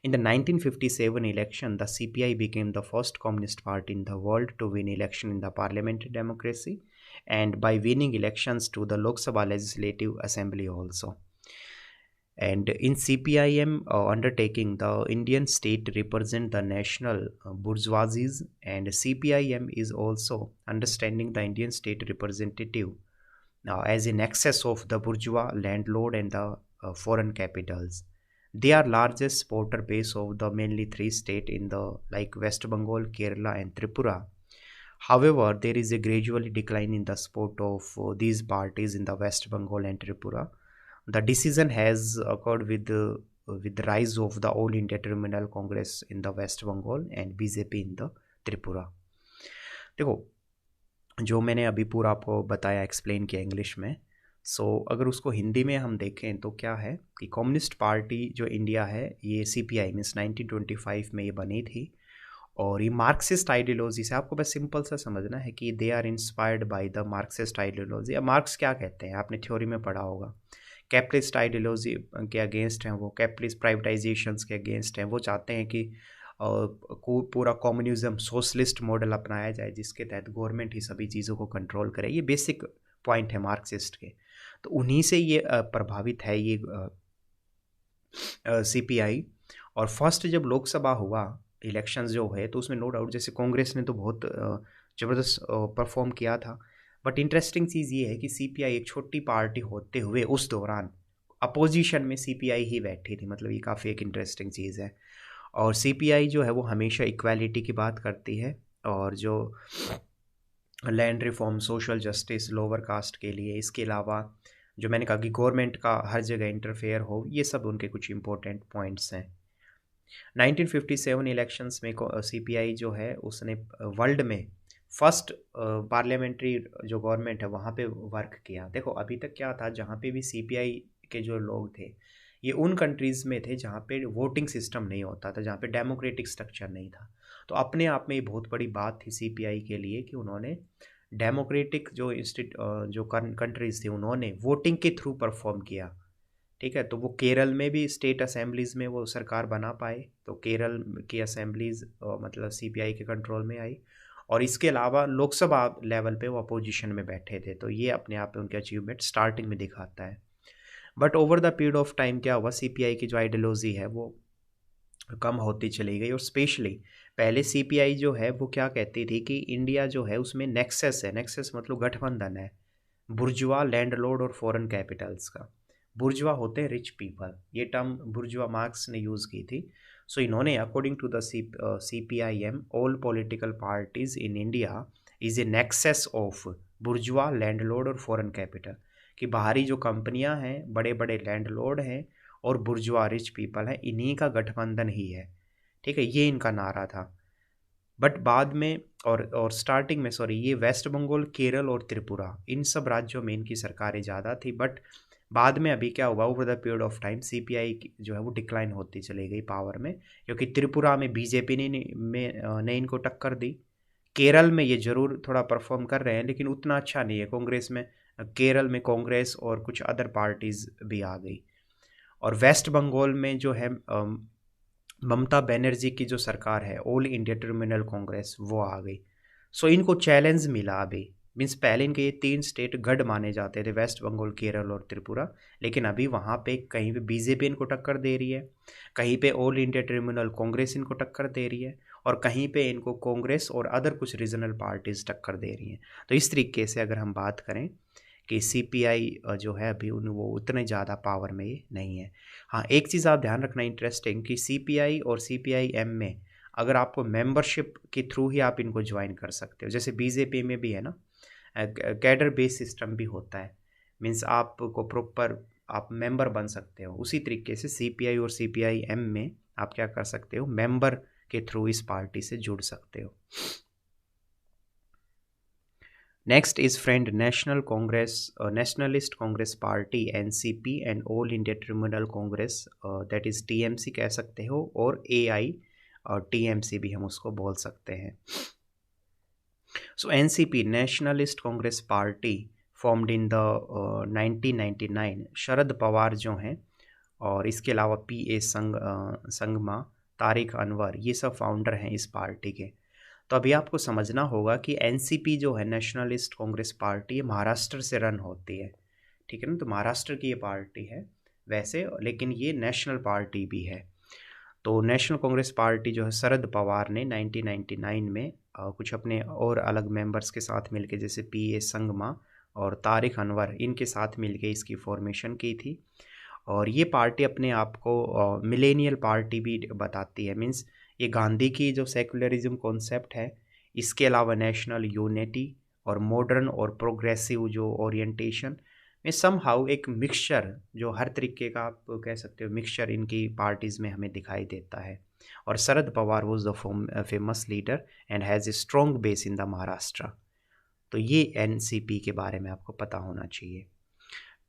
In the 1957 election, the CPI became the first communist party in the world to win election in the parliamentary democracy, and by winning elections to the Lok Sabha Legislative Assembly also. And in CPIM undertaking, the Indian state represent the national bourgeoisies, and CPIM is also understanding the Indian state representative as in excess of the bourgeois, landlord, and the foreign capitals. They are largest supporter base of the mainly three states in the like West Bengal, Kerala, and Tripura. However, there is a gradually decline in the support of these parties in the West Bengal and Tripura. The decision has occurred with the rise of the All India Terminal Congress in the West Bengal and BJP in the Tripura. देखो, जो मैंने अभी पूरा आपको बताया, एक्सप्लेन किया इंग्लिश में, अगर उसको हिंदी में हम देखें तो क्या है कि कम्युनिस्ट पार्टी जो इंडिया है, ये CPI मीन्स 1925 में ये बनी थी, और ये मार्क्सिस्ट आइडियोलॉजी से, आपको बस सिंपल सा समझना है कि they are inspired by the Marxist ideology. अब मार्क्स क्या कहते हैं, आपने थ्योरी में पढ़ा होगा, कैपिटलिस्ट आइडियोलॉजी के अगेंस्ट हैं वो, कैपिटलिस्ट प्राइवेटाइजेशंस के अगेंस्ट हैं। वो चाहते हैं कि पूरा कम्युनिज्म सोशलिस्ट मॉडल अपनाया जाए जिसके तहत गवर्नमेंट ही सभी चीज़ों को कंट्रोल करे। ये बेसिक पॉइंट है मार्क्सिस्ट के, तो उन्हीं से ये प्रभावित है ये CPI। और फर्स्ट जब लोकसभा हुआ इलेक्शंस जो है, तो उसमें नो डाउट जैसे कांग्रेस ने तो बहुत ज़बरदस्त परफॉर्म किया था, बट इंटरेस्टिंग चीज़ ये है कि CPI एक छोटी पार्टी होते हुए उस दौरान अपोजिशन में CPI ही बैठी थी, मतलब ये काफ़ी एक इंटरेस्टिंग चीज़ है। और CPI जो है वो हमेशा इक्वालिटी की बात करती है, और जो land reform, social justice, lower caste के लिए, इसके अलावा जो मैंने कहा कि गवर्नमेंट का हर जगह इंटरफेयर हो, ये सब उनके कुछ इंपॉर्टेंट पॉइंट्स हैं। 1957 इलेक्शंस में CPI जो है उसने वर्ल्ड में फर्स्ट पार्लियामेंट्री जो गवर्नमेंट है वहाँ पे वर्क किया। देखो अभी तक क्या था, जहाँ पे भी CPI के जो लोग थे ये उन कंट्रीज़ में थे जहाँ पे वोटिंग सिस्टम नहीं होता था, जहाँ पे डेमोक्रेटिक स्ट्रक्चर नहीं था। तो अपने आप में ये बहुत बड़ी बात थी CPI के लिए कि उन्होंने डेमोक्रेटिक जो कंट्रीज़ थी उन्होंने वोटिंग के थ्रू परफॉर्म किया। ठीक है, तो वो केरल में भी स्टेट असेंबलीज़ में वो सरकार बना पाए, तो केरल की असेंबलीज़ मतलब CPI के कंट्रोल में आई, और इसके अलावा लोकसभा लेवल पे वो अपोजिशन में बैठे थे। तो ये अपने आप में उनके अचीवमेंट स्टार्टिंग में दिखाता है। But over the period of time क्या हुआ, सीपीआई की जो आइडियोलॉजी है वो कम होती चली गई। और स्पेशली पहले सीपीआई जो है वो क्या कहती थी कि इंडिया जो है उसमें नेक्सस है, नेक्सस मतलब गठबंधन है बुर्जुआ, लैंडलॉर्ड और फॉरेन कैपिटल्स का। बुर्जुआ होते हैं रिच पीपल, ये टर्म बुर्जुआ मार्क्स ने यूज़ की थी। सो इन्होंने according to the CPIM all political parties in India is a nexus of bourgeois, landlord और फॉरेन कैपिटल, कि बाहरी जो कंपनियां हैं, बड़े बड़े लैंडलॉर्ड हैं और बुर्जुआ रिच पीपल हैं, इन्हीं का गठबंधन ही है। ठीक है, ये इनका नारा था। बट बाद में और स्टार्टिंग में सॉरी, ये वेस्ट बंगाल, केरल और त्रिपुरा, इन सब राज्यों में इनकी सरकारें ज़्यादा थी। बट बाद में अभी क्या हुआ, over the period of time CPI जो है वो डिक्लाइन होती चली गई पावर में, क्योंकि त्रिपुरा में बीजेपी ने इनको टक्कर दी। केरल में ये ज़रूर थोड़ा परफॉर्म कर रहे हैं लेकिन उतना अच्छा नहीं है। कांग्रेस में, केरल में कांग्रेस और कुछ अदर पार्टीज़ भी आ गई। और वेस्ट बंगाल में जो है ममता बनर्जी की जो सरकार है, ऑल इंडिया ट्रिब्यूनल कांग्रेस, वो आ गई। सो इनको चैलेंज मिला अभी। मीन्स पहले इनके ये 3 स्टेट गढ़ माने जाते थे, वेस्ट बंगाल, केरल और त्रिपुरा, लेकिन अभी वहाँ पे कहीं पे बीजेपी इनको टक्कर दे रही है, कहीं पे ऑल इंडिया ट्रिब्यूनल कांग्रेस इनको टक्कर दे रही है, और कहीं पे इनको कांग्रेस और अदर कुछ रीजनल पार्टीज टक्कर दे रही हैं। तो इस तरीके से अगर हम बात करें कि सीपीआई जो है अभी वो उतने ज़्यादा पावर में ये नहीं है। हाँ, एक चीज़ आप ध्यान रखना इंटरेस्टिंग, कि सीपीआई और सीपीआईएम में अगर आपको मेंबरशिप के थ्रू ही आप इनको ज्वाइन कर सकते हो, जैसे बीजेपी में भी है ना, कैडर बेस सिस्टम भी होता है। मीन्स आपको प्रॉपर आप मेंबर बन सकते हो। उसी तरीके से सीपीआई और सीपीआईएम में आप क्या कर सकते हो, मेंबर के थ्रू इस पार्टी से जुड़ सकते हो। Next is friend National Congress, Nationalist Congress Party NCP and All India Tribunal Congress, that is TMC कह सकते हो, और AI और TMC भी हम उसको बोल सकते हैं। So NCP Nationalist Congress Party formed in the 1999, Sharad Pawar जो हैं, और इसके अलावा PA संगमा, तारिक अनवर, ये सब फाउंडर हैं इस पार्टी के। तो अभी आपको समझना होगा कि एनसीपी जो है, नेशनलिस्ट कांग्रेस पार्टी, ये महाराष्ट्र से रन होती है। ठीक है ना, तो महाराष्ट्र की ये पार्टी है वैसे, लेकिन ये नेशनल पार्टी भी है। तो नेशनल कांग्रेस पार्टी जो है, शरद पवार ने 1999 में कुछ अपने और अलग मेंबर्स के साथ मिलके, जैसे PA संगमा और तारिक अनवर, इनके साथ मिलके इसकी फॉर्मेशन की थी। और ये पार्टी अपने आप को मिलेनियल पार्टी भी बताती है। मीन्स ये गांधी की जो सेकुलरिज्म कॉन्सेप्ट है, इसके अलावा नेशनल यूनिटी और मॉडर्न और प्रोग्रेसिव जो ओरिएंटेशन में समहाउ एक मिक्सचर, जो हर तरीके का आप कह सकते हो मिक्सचर, इनकी पार्टीज़ में हमें दिखाई देता है। और Sharad Pawar was the famous leader and has a strong base in the Maharashtra. तो ये एनसीपी के बारे में आपको पता होना चाहिए।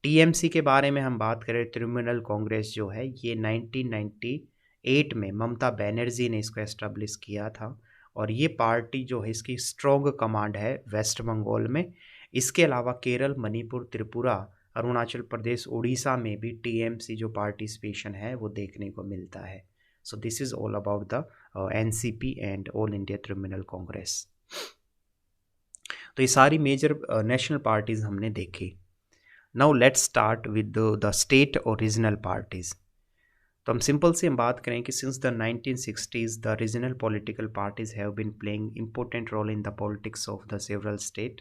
टीएमसी के बारे में हम बात करें, त्रिब्यूनल कांग्रेस जो है, ये 1998 में ममता बनर्जी ने इसको एस्टेब्लिश किया था। और ये पार्टी जो है, इसकी स्ट्रॉन्ग कमांड है वेस्ट बंगाल में। इसके अलावा केरल, मणिपुर, त्रिपुरा, अरुणाचल प्रदेश, उड़ीसा में भी टीएमसी जो पार्टिसिपेशन है वो देखने को मिलता है। So this is all about the NCP and all India tribunal Congress. तो ये सारी मेजर नेशनल पार्टीज़ हमने देखी। Now let's start with the state और रीजनल पार्टीज़। तो हम सिंपल से हम बात करें कि since the 1960s the regional political parties have been playing important role in the politics of the several state,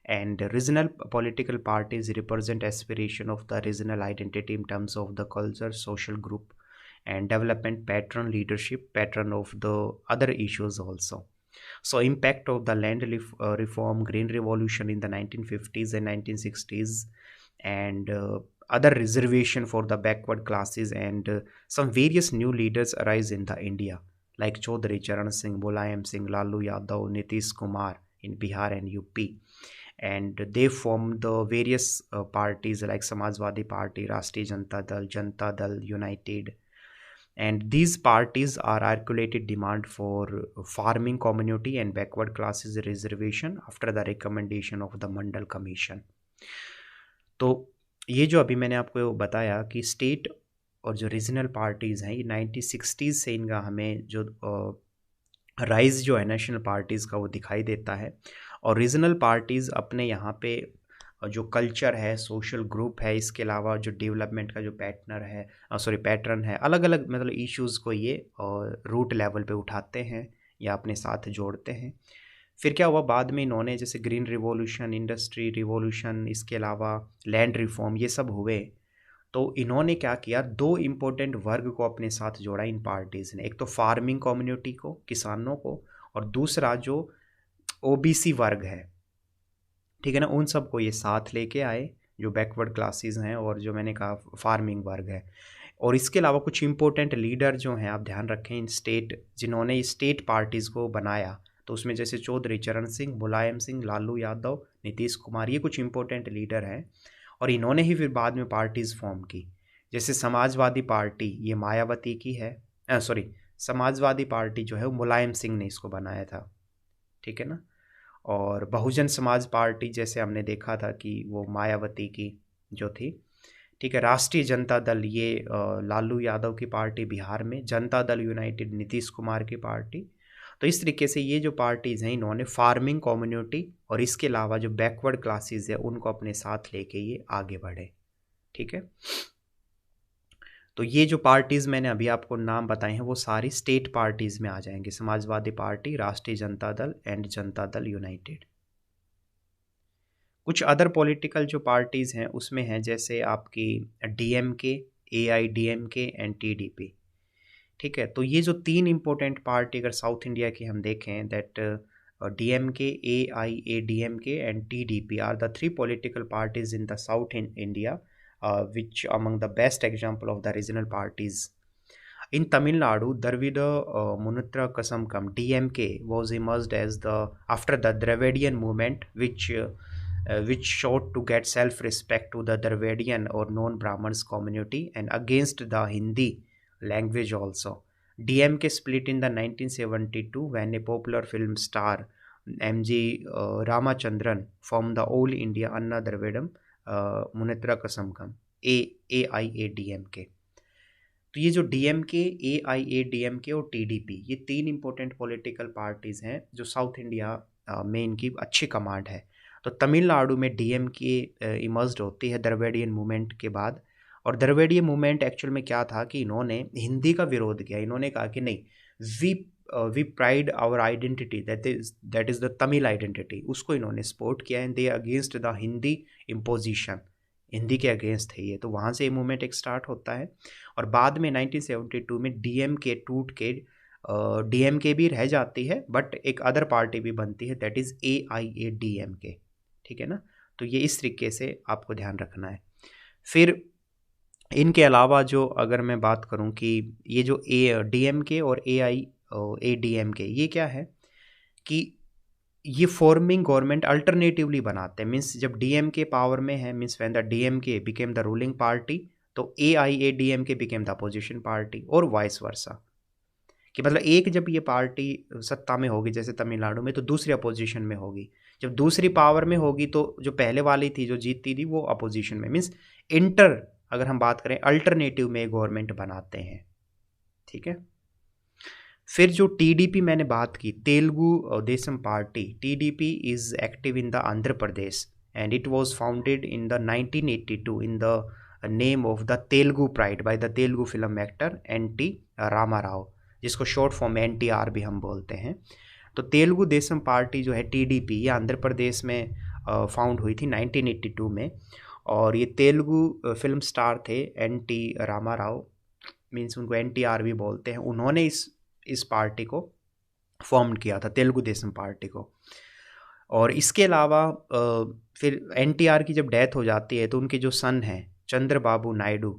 and regional political parties represent aspiration of the regional identity in terms of the culture, social group and development pattern, leadership pattern of the other issues also. So impact of the land reform, green revolution in the 1950s and 1960s, and other reservation for the backward classes, and some various new leaders arise in the India, like Chaudhary Charan Singh, Mulayam Singh, Lalu Yadav, Nitish Kumar in Bihar and UP. And they formed the various parties like Samajwadi Party, Rashtriya Janata Dal, Janata Dal United. And these parties are articulated demand for farming community and backward classes reservation after the recommendation of the Mandal Commission. तो ये जो अभी मैंने आपको बताया कि स्टेट और जो रीजनल पार्टीज़ हैं, ये 1960s से इनका हमें जो राइज जो है नेशनल पार्टीज़ का वो दिखाई देता है। और रीजनल पार्टीज़ अपने यहाँ पे जो कल्चर है, सोशल ग्रुप है, इसके अलावा जो डेवलपमेंट का जो पैटर्न है, अलग अलग मतलब इश्यूज़ को ये रूट लेवल पे उठाते हैं या अपने साथ जोड़ते हैं। फिर क्या हुआ, बाद में इन्होंने जैसे ग्रीन रिवॉल्यूशन, इंडस्ट्री रिवॉल्यूशन, इसके अलावा लैंड रिफॉर्म, ये सब हुए। तो इन्होंने क्या किया, दो इम्पोर्टेंट वर्ग को अपने साथ जोड़ा इन पार्टीज़ ने। एक तो फार्मिंग कम्युनिटी को, किसानों को, और दूसरा जो ओबीसी वर्ग है, ठीक है ना, उन सबको ये साथ लेके आए, जो बैकवर्ड क्लासेस हैं और जो मैंने कहा फार्मिंग वर्ग है। और इसके अलावा कुछ इंपॉर्टेंट लीडर जो हैं, आप ध्यान रखें, इन स्टेट जिन्होंने स्टेट पार्टीज़ को बनाया, तो उसमें जैसे चौधरी चरण सिंह, मुलायम सिंह, लालू यादव, नीतीश कुमार, ये कुछ इंपॉर्टेंट लीडर हैं। और इन्होंने ही फिर बाद में पार्टीज़ फॉर्म की। जैसे समाजवादी पार्टी ये मायावती की है, समाजवादी पार्टी जो है वो मुलायम सिंह ने इसको बनाया था, ठीक है ना। और बहुजन समाज पार्टी जैसे हमने देखा था कि वो मायावती की जो थी, ठीक है। राष्ट्रीय जनता दल ये लालू यादव की पार्टी बिहार में, जनता दल यूनाइटेड नीतीश कुमार की पार्टी। तो इस तरीके से ये जो पार्टीज़ हैं, इन्होंने फार्मिंग कम्युनिटी और इसके अलावा जो बैकवर्ड क्लासेस है उनको अपने साथ लेके ये आगे बढ़े, ठीक है। तो ये जो पार्टीज़ मैंने अभी आपको नाम बताए हैं वो सारी स्टेट पार्टीज़ में आ जाएंगे, समाजवादी पार्टी, राष्ट्रीय जनता दल एंड जनता दल यूनाइटेड। कुछ अदर पॉलिटिकल जो पार्टीज़ हैं उसमें हैं जैसे आपकी डीएमके, एआईडीएमके एंड टीडीपी, ठीक है। तो ये जो तीन इंपॉर्टेंट पार्टी अगर साउथ इंडिया की हम देखें, that DMK, AIADMK and TDP are the three political parties in the south in India which among the best example of the regional parties. In Tamil Nadu, Dravida Munnetra Kasamkam (DMK) was emerged as after the Dravidian movement, which sought to get self-respect to the Dravidian or non-Brahmins community and against the Hindi language also. DMK split in the 1972 when a popular film star M.G. Ramachandran formed the All India Anna Dravidam मुनेत्रा कसमकम AIADMK। तो ये जो DMK, AIADMK और TDP, ये तीन इंपॉर्टेंट पॉलिटिकल पार्टीज़ हैं जो साउथ इंडिया में इनकी अच्छी कमांड है। तो तमिलनाडु में DMK इमर्ज्ड होती है द्रविडियन मूवमेंट के बाद। और द्रविडियन मूवमेंट एक्चुअल में क्या था कि इन्होंने हिंदी का विरोध किया। इन्होंने कहा कि नहीं, we pride our identity, that is the Tamil identity, उसको इन्होंने सपोर्ट किया। And they against the Hindi imposition, Hindi के अगेंस्ट है ये। तो वहाँ से ये मूवमेंट एक स्टार्ट होता है। और बाद में 1972 में DMK टूट के DMK भी रह जाती है, बट एक अदर पार्टी भी बनती है, दैट इज़ AIADMK, ठीक है ना। तो ये इस तरीके से आपको ध्यान रखना है। फिर इनके अलावा जो अगर मैं बात करूं कि ये जो DMK और AIADMK ये क्या है कि ये फॉर्मिंग गवर्नमेंट अल्टरनेटिवली बनाते हैं। मीन्स जब DMK पावर में है, means when the DMK became the ruling party, तो AIADMK became the opposition party, और वाइस वर्सा। कि मतलब एक जब ये पार्टी सत्ता में होगी जैसे तमिलनाडु में, तो दूसरी अपोजिशन में होगी। जब दूसरी पावर में होगी तो जो पहले वाली थी जो जीतती थी वो अपोजिशन में। मीन्स अगर हम बात करें अल्टरनेटिव में गवर्नमेंट बनाते हैं, ठीक है। फिर जो TDP मैंने बात की, Telugu Desam party, TDP is active in the Andhra Pradesh and it was founded in the 1982 in the name of the Telugu pride by the Telugu film actor NT Ramarao, जिसको शॉर्ट फॉर्म NTR भी हम बोलते हैं। तो तेलुगु देशम पार्टी जो है TDP, ये आंध्र प्रदेश में फाउंड हुई थी 1982 में। और ये तेलुगु फिल्म स्टार थे NT रामाराव, मीन्स उनको NTR भी बोलते हैं। उन्होंने इस पार्टी को फॉर्म किया था, तेलुगु देशम पार्टी को। और इसके अलावा फिर NTR की जब डेथ हो जाती है तो उनके जो सन हैं चंद्रबाबू नायडू,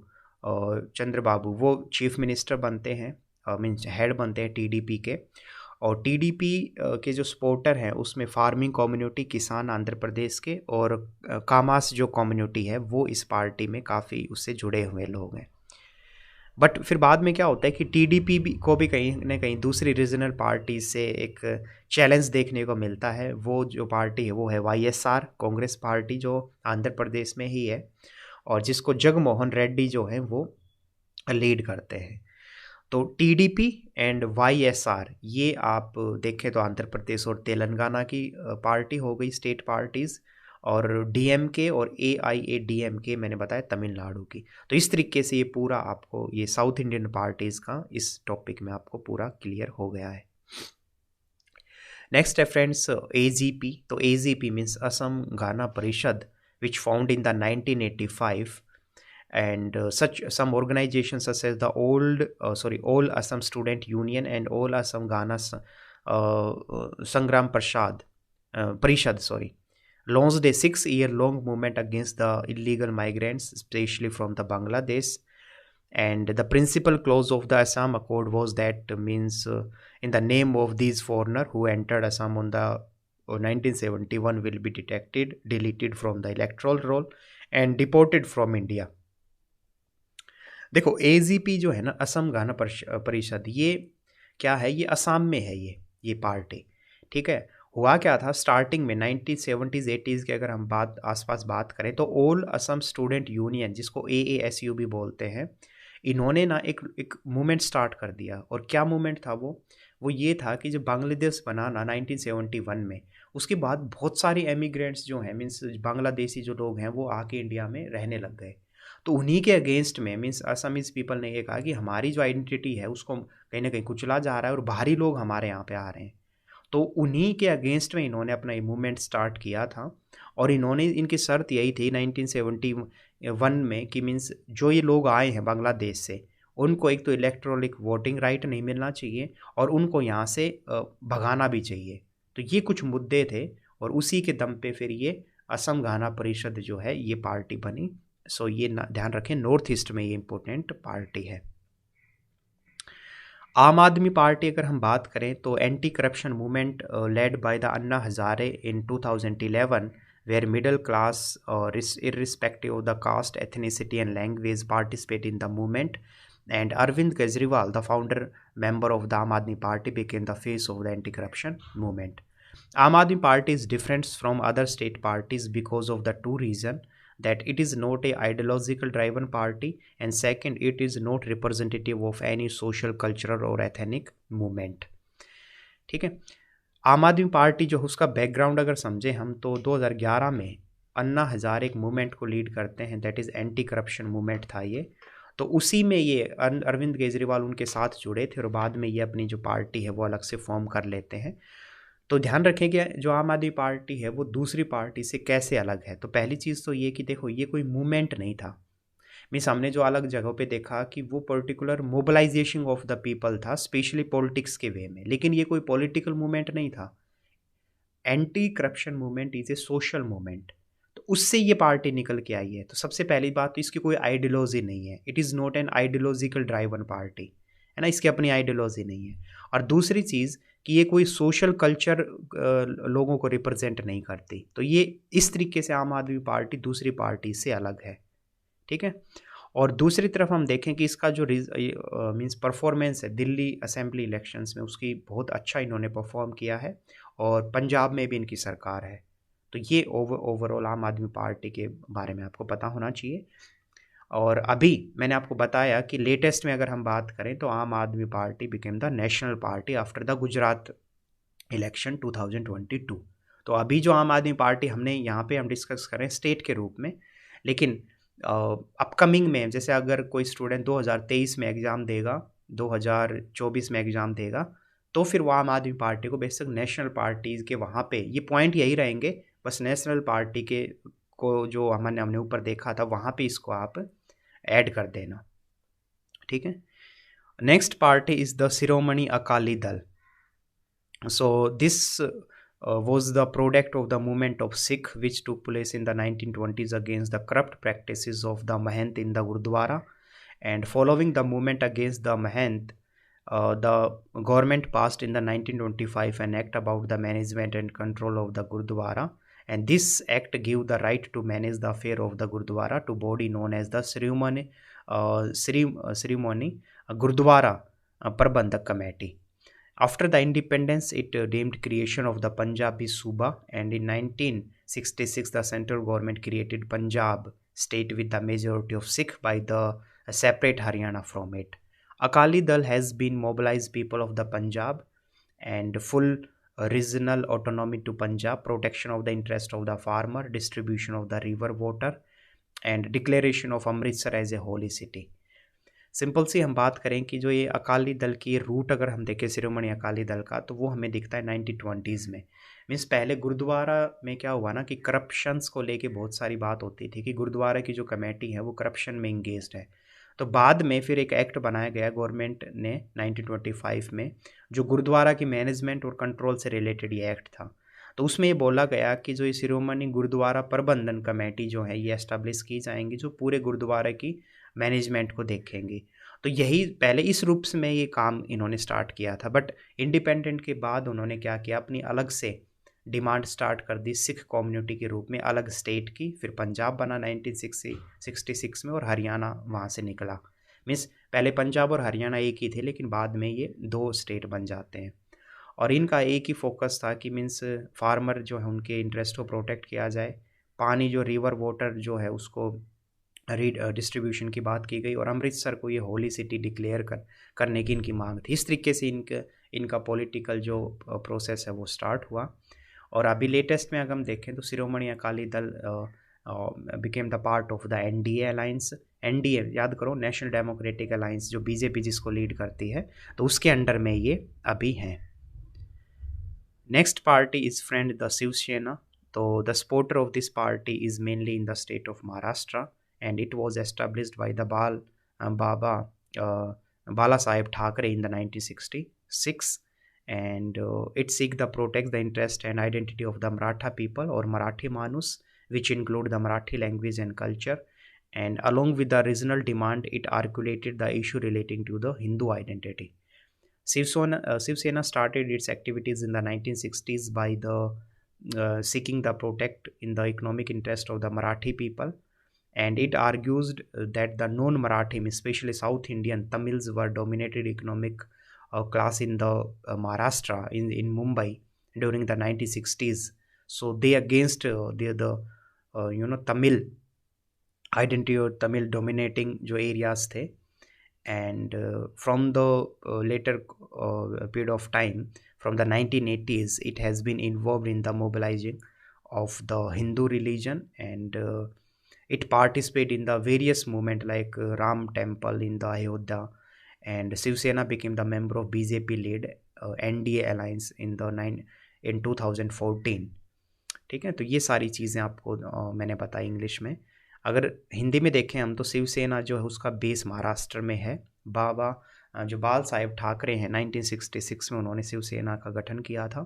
चंद्रबाबू, वो चीफ मिनिस्टर बनते हैं, मीन्स हेड बनते हैं TDP के। और TDP के जो सपोर्टर हैं उसमें फार्मिंग कम्युनिटी, किसान आंध्र प्रदेश के, और कामास जो कम्युनिटी है वो इस पार्टी में काफ़ी उससे जुड़े हुए लोग हैं। बट फिर बाद में क्या होता है कि TDP को भी कहीं ना कहीं दूसरी रीजनल पार्टी से एक चैलेंज देखने को मिलता है। वो जो पार्टी है वो है YSR कांग्रेस पार्टी, जो आंध्र प्रदेश में ही है और जिसको जगमोहन रेड्डी जो है वो लीड करते हैं। तो TDP एंड YSR ये आप देखें तो आंध्र प्रदेश और तेलंगाना की पार्टी हो गई, स्टेट पार्टीज़। और DMK और AIADMK मैंने बताया तमिलनाडु की। तो इस तरीके से ये पूरा आपको ये साउथ इंडियन पार्टीज़ का इस टॉपिक में आपको पूरा क्लियर हो गया है। नेक्स्ट है फ्रेंड्स AGP। तो AGP means Assam Gana Parishad which founded in the 1985 and some organizations such as the All Assam Student Union and All Assam Ghana Sangram Parishad launched a 6-year-long movement against the illegal migrants, especially from the Bangladesh. And the principal clause of the Assam Accord was that means in the name of these foreigners who entered Assam on the 1971 will be detected, deleted from the electoral roll and deported from India. देखो AGP जो है ना, असम गाना परिषद, ये क्या है, ये असम में है ये पार्टी, ठीक है। हुआ क्या था स्टार्टिंग में 1970s 80s के अगर हम आसपास बात करें तो ऑल असम स्टूडेंट यूनियन, जिसको AASU भी बोलते हैं, इन्होंने ना एक मूवमेंट स्टार्ट कर दिया। और क्या मूवमेंट था वो ये था कि जब बांग्लादेश बना ना 1971 में, उसके बाद बहुत सारे एमिग्रेंट्स जो हैं मीन्स बांग्लादेशी जो लोग हैं वो आके इंडिया में रहने लग गए। तो उन्हीं के अगेंस्ट में मीन्स असमीज पीपल ने ये कहा कि हमारी जो आइडेंटिटी है उसको कहीं ना कहीं कुचला जा रहा है और बाहरी लोग हमारे यहाँ पे आ रहे हैं। तो उन्हीं के अगेंस्ट में इन्होंने अपना ये मूवमेंट स्टार्ट किया था। और इन्होंने इनकी शर्त यही थी 1971 में कि मीन्स जो ये लोग आए हैं बांग्लादेश से, उनको एक तो इलेक्ट्रॉनिक वोटिंग राइट नहीं मिलना चाहिए और उनको यहाँ से भगाना भी चाहिए। तो ये कुछ मुद्दे थे और उसी के दम पे फिर ये असम गाना परिषद जो है ये पार्टी बनी। सो ये ध्यान रखें, नॉर्थ ईस्ट में ये इंपॉर्टेंट पार्टी है। आम आदमी पार्टी अगर हम बात करें तो anti corruption movement led by the Anna Hazare in 2011 where middle class और irrespective of the caste, ethnicity and language participate in the movement, and Arvind Kejriwal, the founder member of the Aam Aadmi Party, became the face of the anti-corruption movement. Aam Aadmi Party is different from other state parties because of the two reasons, that it is not a ideological driven party and second it is not representative of any social, cultural or ethnic movement। ठीक है। आम आदमी पार्टी जो उसका बैकग्राउंड अगर समझे हम तो 2011 में अन्ना हजारे एक मूवमेंट को लीड करते हैं, that is anti corruption movement था ये। तो उसी में ये अरविंद केजरीवाल उनके साथ जुड़े थे और बाद में ये अपनी जो पार्टी है वो अलग से फॉर्म कर लेते हैं। तो ध्यान रखें कि जो आम आदमी पार्टी है वो दूसरी पार्टी से कैसे अलग है। तो पहली चीज़ तो ये कि देखो ये कोई मूवमेंट नहीं था, मीन्स हमने जो अलग जगहों पे देखा कि वो particular mobilisation of the people था स्पेशली पॉलिटिक्स के वे में, लेकिन ये कोई पॉलिटिकल मूवमेंट नहीं था। Anti corruption movement is a social movement, तो उससे ये पार्टी निकल के आई है। तो सबसे पहली बात तो इसकी कोई आइडियोलॉजी नहीं है, it is not an ideological driven party, है ना, इसकी अपनी आइडियोलॉजी नहीं है। और दूसरी चीज़ कि ये कोई सोशल कल्चर लोगों को रिप्रेजेंट नहीं करती। तो ये इस तरीके से आम आदमी पार्टी दूसरी पार्टी से अलग है, ठीक है। और दूसरी तरफ हम देखें कि इसका जो मींस परफॉर्मेंस है दिल्ली असेंबली इलेक्शंस में, उसकी बहुत अच्छा इन्होंने परफॉर्म किया है और पंजाब में भी इनकी सरकार है। तो ये ओवरऑल आम आदमी पार्टी के बारे में आपको पता होना चाहिए। और अभी मैंने आपको बताया कि लेटेस्ट में अगर हम बात करें तो आम आदमी party became the national party after the Gujarat election 2022। तो अभी जो आम आदमी पार्टी हमने यहाँ पे हम डिस्कस करें स्टेट के रूप में, लेकिन अपकमिंग में जैसे अगर कोई स्टूडेंट 2023 में एग्ज़ाम देगा, 2024 में एग्ज़ाम देगा, तो फिर वो आम आदमी पार्टी को बेसिक नेशनल पार्टीज़ के वहाँ पे ये पॉइंट यही रहेंगे, बस नेशनल पार्टी के को जो हमने ऊपर देखा था वहाँ पे इसको आप ऐड कर देना, ठीक है। नेक्स्ट पार्टी इज़ द शिरोमणि अकाली दल। So this was the product of the movement of Sikh which took place in the 1920s against the corrupt practices of the Mahant in the Gurdwara, and following the movement against the Mahant, the government passed in the 1925 an act about the management and control of the Gurdwara, and this act gave the right to manage the affair of the Gurdwara to body known as the Shiromani Gurdwara Prabandhak Committee. After the independence, it deemed creation of the Punjabi Suba, and in 1966 the central government created Punjab state with the majority of Sikh by the separate Haryana from it. Akali Dal has been mobilized people of the Punjab and full regional autonomy to Punjab, protection of the interest of the farmer, distribution of the river water, and declaration of Amritsar as a holy city. Simple सी हम बात करें कि जो ये अकाली दल की रूट अगर हम देखें शिरोमणि अकाली दल का, तो वो हमें दिखता है 1920s में। मीन्स पहले गुरुद्वारा में क्या हुआ ना कि करप्शंस को लेके बहुत सारी बात होती थी कि गुरुद्वारा की जो कमेटी है वो करप्शन में इंगेज्ड है। तो बाद में फिर एक एक्ट बनाया गया गवर्नमेंट ने 1925 में, जो गुरुद्वारा की मैनेजमेंट और कंट्रोल से रिलेटेड ये एक्ट था। तो उसमें ये बोला गया कि जो ये शिरोमणि गुरुद्वारा प्रबंधन कमेटी जो है ये एस्टेब्लिश की जाएंगी, जो पूरे गुरुद्वारा की मैनेजमेंट को देखेंगी। तो यही पहले इस रूप में ये काम इन्होंने स्टार्ट किया था, बट इंडिपेंडेंट के बाद उन्होंने क्या किया, अपनी अलग से डिमांड स्टार्ट कर दी सिख कम्युनिटी के रूप में, अलग स्टेट की। फिर पंजाब बना 1966 में और हरियाणा वहाँ से निकला। मीन्स पहले पंजाब और हरियाणा एक ही थे, लेकिन बाद में ये 2 स्टेट बन जाते हैं। और इनका एक ही फोकस था कि मीन्स फार्मर जो है उनके इंटरेस्ट को प्रोटेक्ट किया जाए, पानी जो रिवर वाटर जो है उसको डिस्ट्रीब्यूशन की बात की गई, और अमृतसर को ये होली सिटी डिक्लेयर करने की इनकी मांग थी। इस तरीके से इनका पॉलिटिकल जो प्रोसेस है वो स्टार्ट हुआ। और अभी लेटेस्ट में अगर हम देखें तो Shiromani Akali Dal became the part of the NDA alliance. NDA याद करो, नेशनल डेमोक्रेटिक अलायंस, जो बीजेपी जिसको लीड करती है, तो उसके अंडर में ये अभी हैं। Next party is friend the Shivsena. तो the supporter of this party is mainly in the state of Maharashtra, and it was established by the Bala Saheb Thackeray in the 1966, and it seek to protect the interest and identity of the Maratha people or Marathi Manus, which include the Marathi language and culture, and along with the regional demand it articulated the issue relating to the Hindu identity. Shiv Sena started its activities in the 1960s by the seeking the protect in the economic interest of the Marathi people, and it argues that the non-Marathi, especially South Indian Tamils, were dominated economic class in the Maharashtra, in Mumbai during the 1960s. So they against the Tamil identity or Tamil dominating जो areas थे, and from the later period of time, from the 1980s, it has been involved in the mobilizing of the Hindu religion, and it participated in the various movements like Ram Temple in the Ayodhya, and Shiv Sena became the member of BJP-led NDA alliance in 2014. ठीक है, तो ये सारी चीज़ें आपको मैंने बताई इंग्लिश में। अगर हिंदी में देखें हम तो शिवसेना जो है उसका बेस महाराष्ट्र में है। जो बाल साहेब ठाकरे हैं 1966 में उन्होंने शिवसेना का गठन किया था।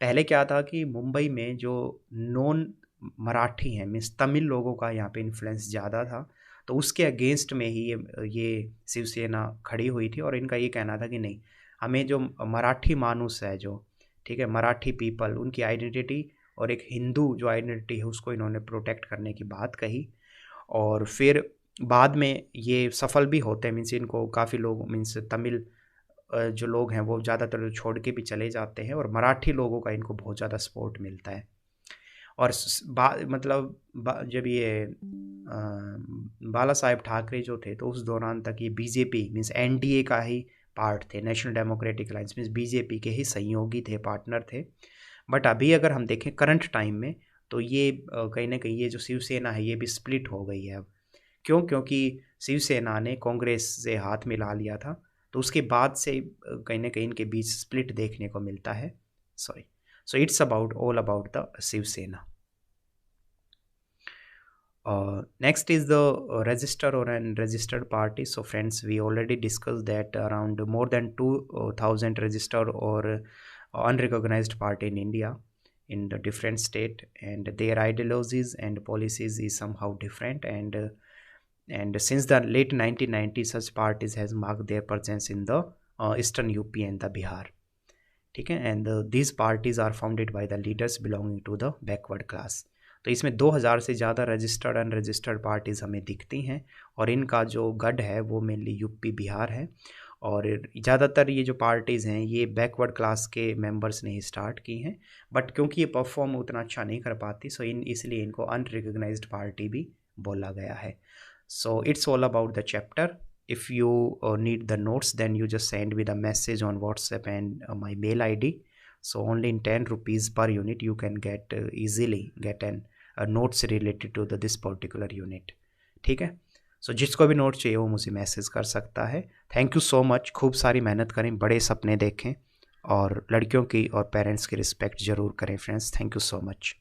पहले क्या था कि मुंबई में जो नॉन मराठी हैं, मीन्स तमिल लोगों का यहाँ पे इन्फ्लुएंस ज़्यादा था, तो उसके अगेंस्ट में ही ये शिवसेना खड़ी हुई थी। और इनका ये कहना था कि नहीं, हमें जो मराठी मानुस है, जो ठीक है मराठी पीपल, उनकी आइडेंटिटी और एक हिंदू जो आइडेंटिटी है उसको इन्होंने प्रोटेक्ट करने की बात कही। और फिर बाद में ये सफल भी होते हैं। मीन्स इनको काफ़ी लोग, मीन्स तमिल जो लोग हैं वो ज़्यादातर छोड़ के भी चले जाते हैं, और मराठी लोगों का इनको बहुत ज़्यादा सपोर्ट मिलता है। और जब ये बाला साहेब ठाकरे जो थे, तो उस दौरान तक ये बीजेपी मीन्स एनडीए का ही पार्ट थे, national democratic alliance means BJP के ही सहयोगी थे, पार्टनर थे। बट अभी अगर हम देखें करंट टाइम में, तो ये कहीं ना कहीं ये जो शिवसेना है ये भी स्प्लिट हो गई है अब। क्योंकि शिवसेना ने कांग्रेस से हाथ मिला लिया था, तो उसके बाद से कहीं ना कहीं इनके बीच स्प्लिट देखने को मिलता है। So it's all about the Shiv Sena. Next is the registered or unregistered party. So friends, we already discussed that around more than 2,000 registered or unrecognized party in India in the different state, and their ideologies and policies is somehow different, and since the late 1990s such parties has marked their presence in the eastern UP and the Bihar. ठीक है, and these parties are founded by the leaders belonging to the backward class. तो इसमें 2000 से ज़्यादा रजिस्टर्ड अनरजिस्टर्ड पार्टीज़ हमें दिखती हैं, और इनका जो गढ़ है वो मेनली यूपी बिहार है। और ज़्यादातर ये जो पार्टीज़ हैं ये बैकवर्ड क्लास के मेंबर्स ने ही स्टार्ट की हैं, बट क्योंकि ये परफॉर्म उतना अच्छा नहीं कर पाती, सो इसलिए इनको अनरिकग्नाइज्ड पार्टी भी बोला गया है। So it's all about the chapter. If you need the notes, then you just send me the message on WhatsApp and my mail ID. So only in 10 rupees per unit you can easily get an notes related to this particular unit. ठीक है, सो जिसको भी नोट चाहिए वो मुझे मैसेज कर सकता है. Thank you so much. खूब सारी मेहनत करें, बड़े सपने देखें और लड़कियों की और पेरेंट्स की रिस्पेक्ट ज़रूर करें friends. Thank you so much.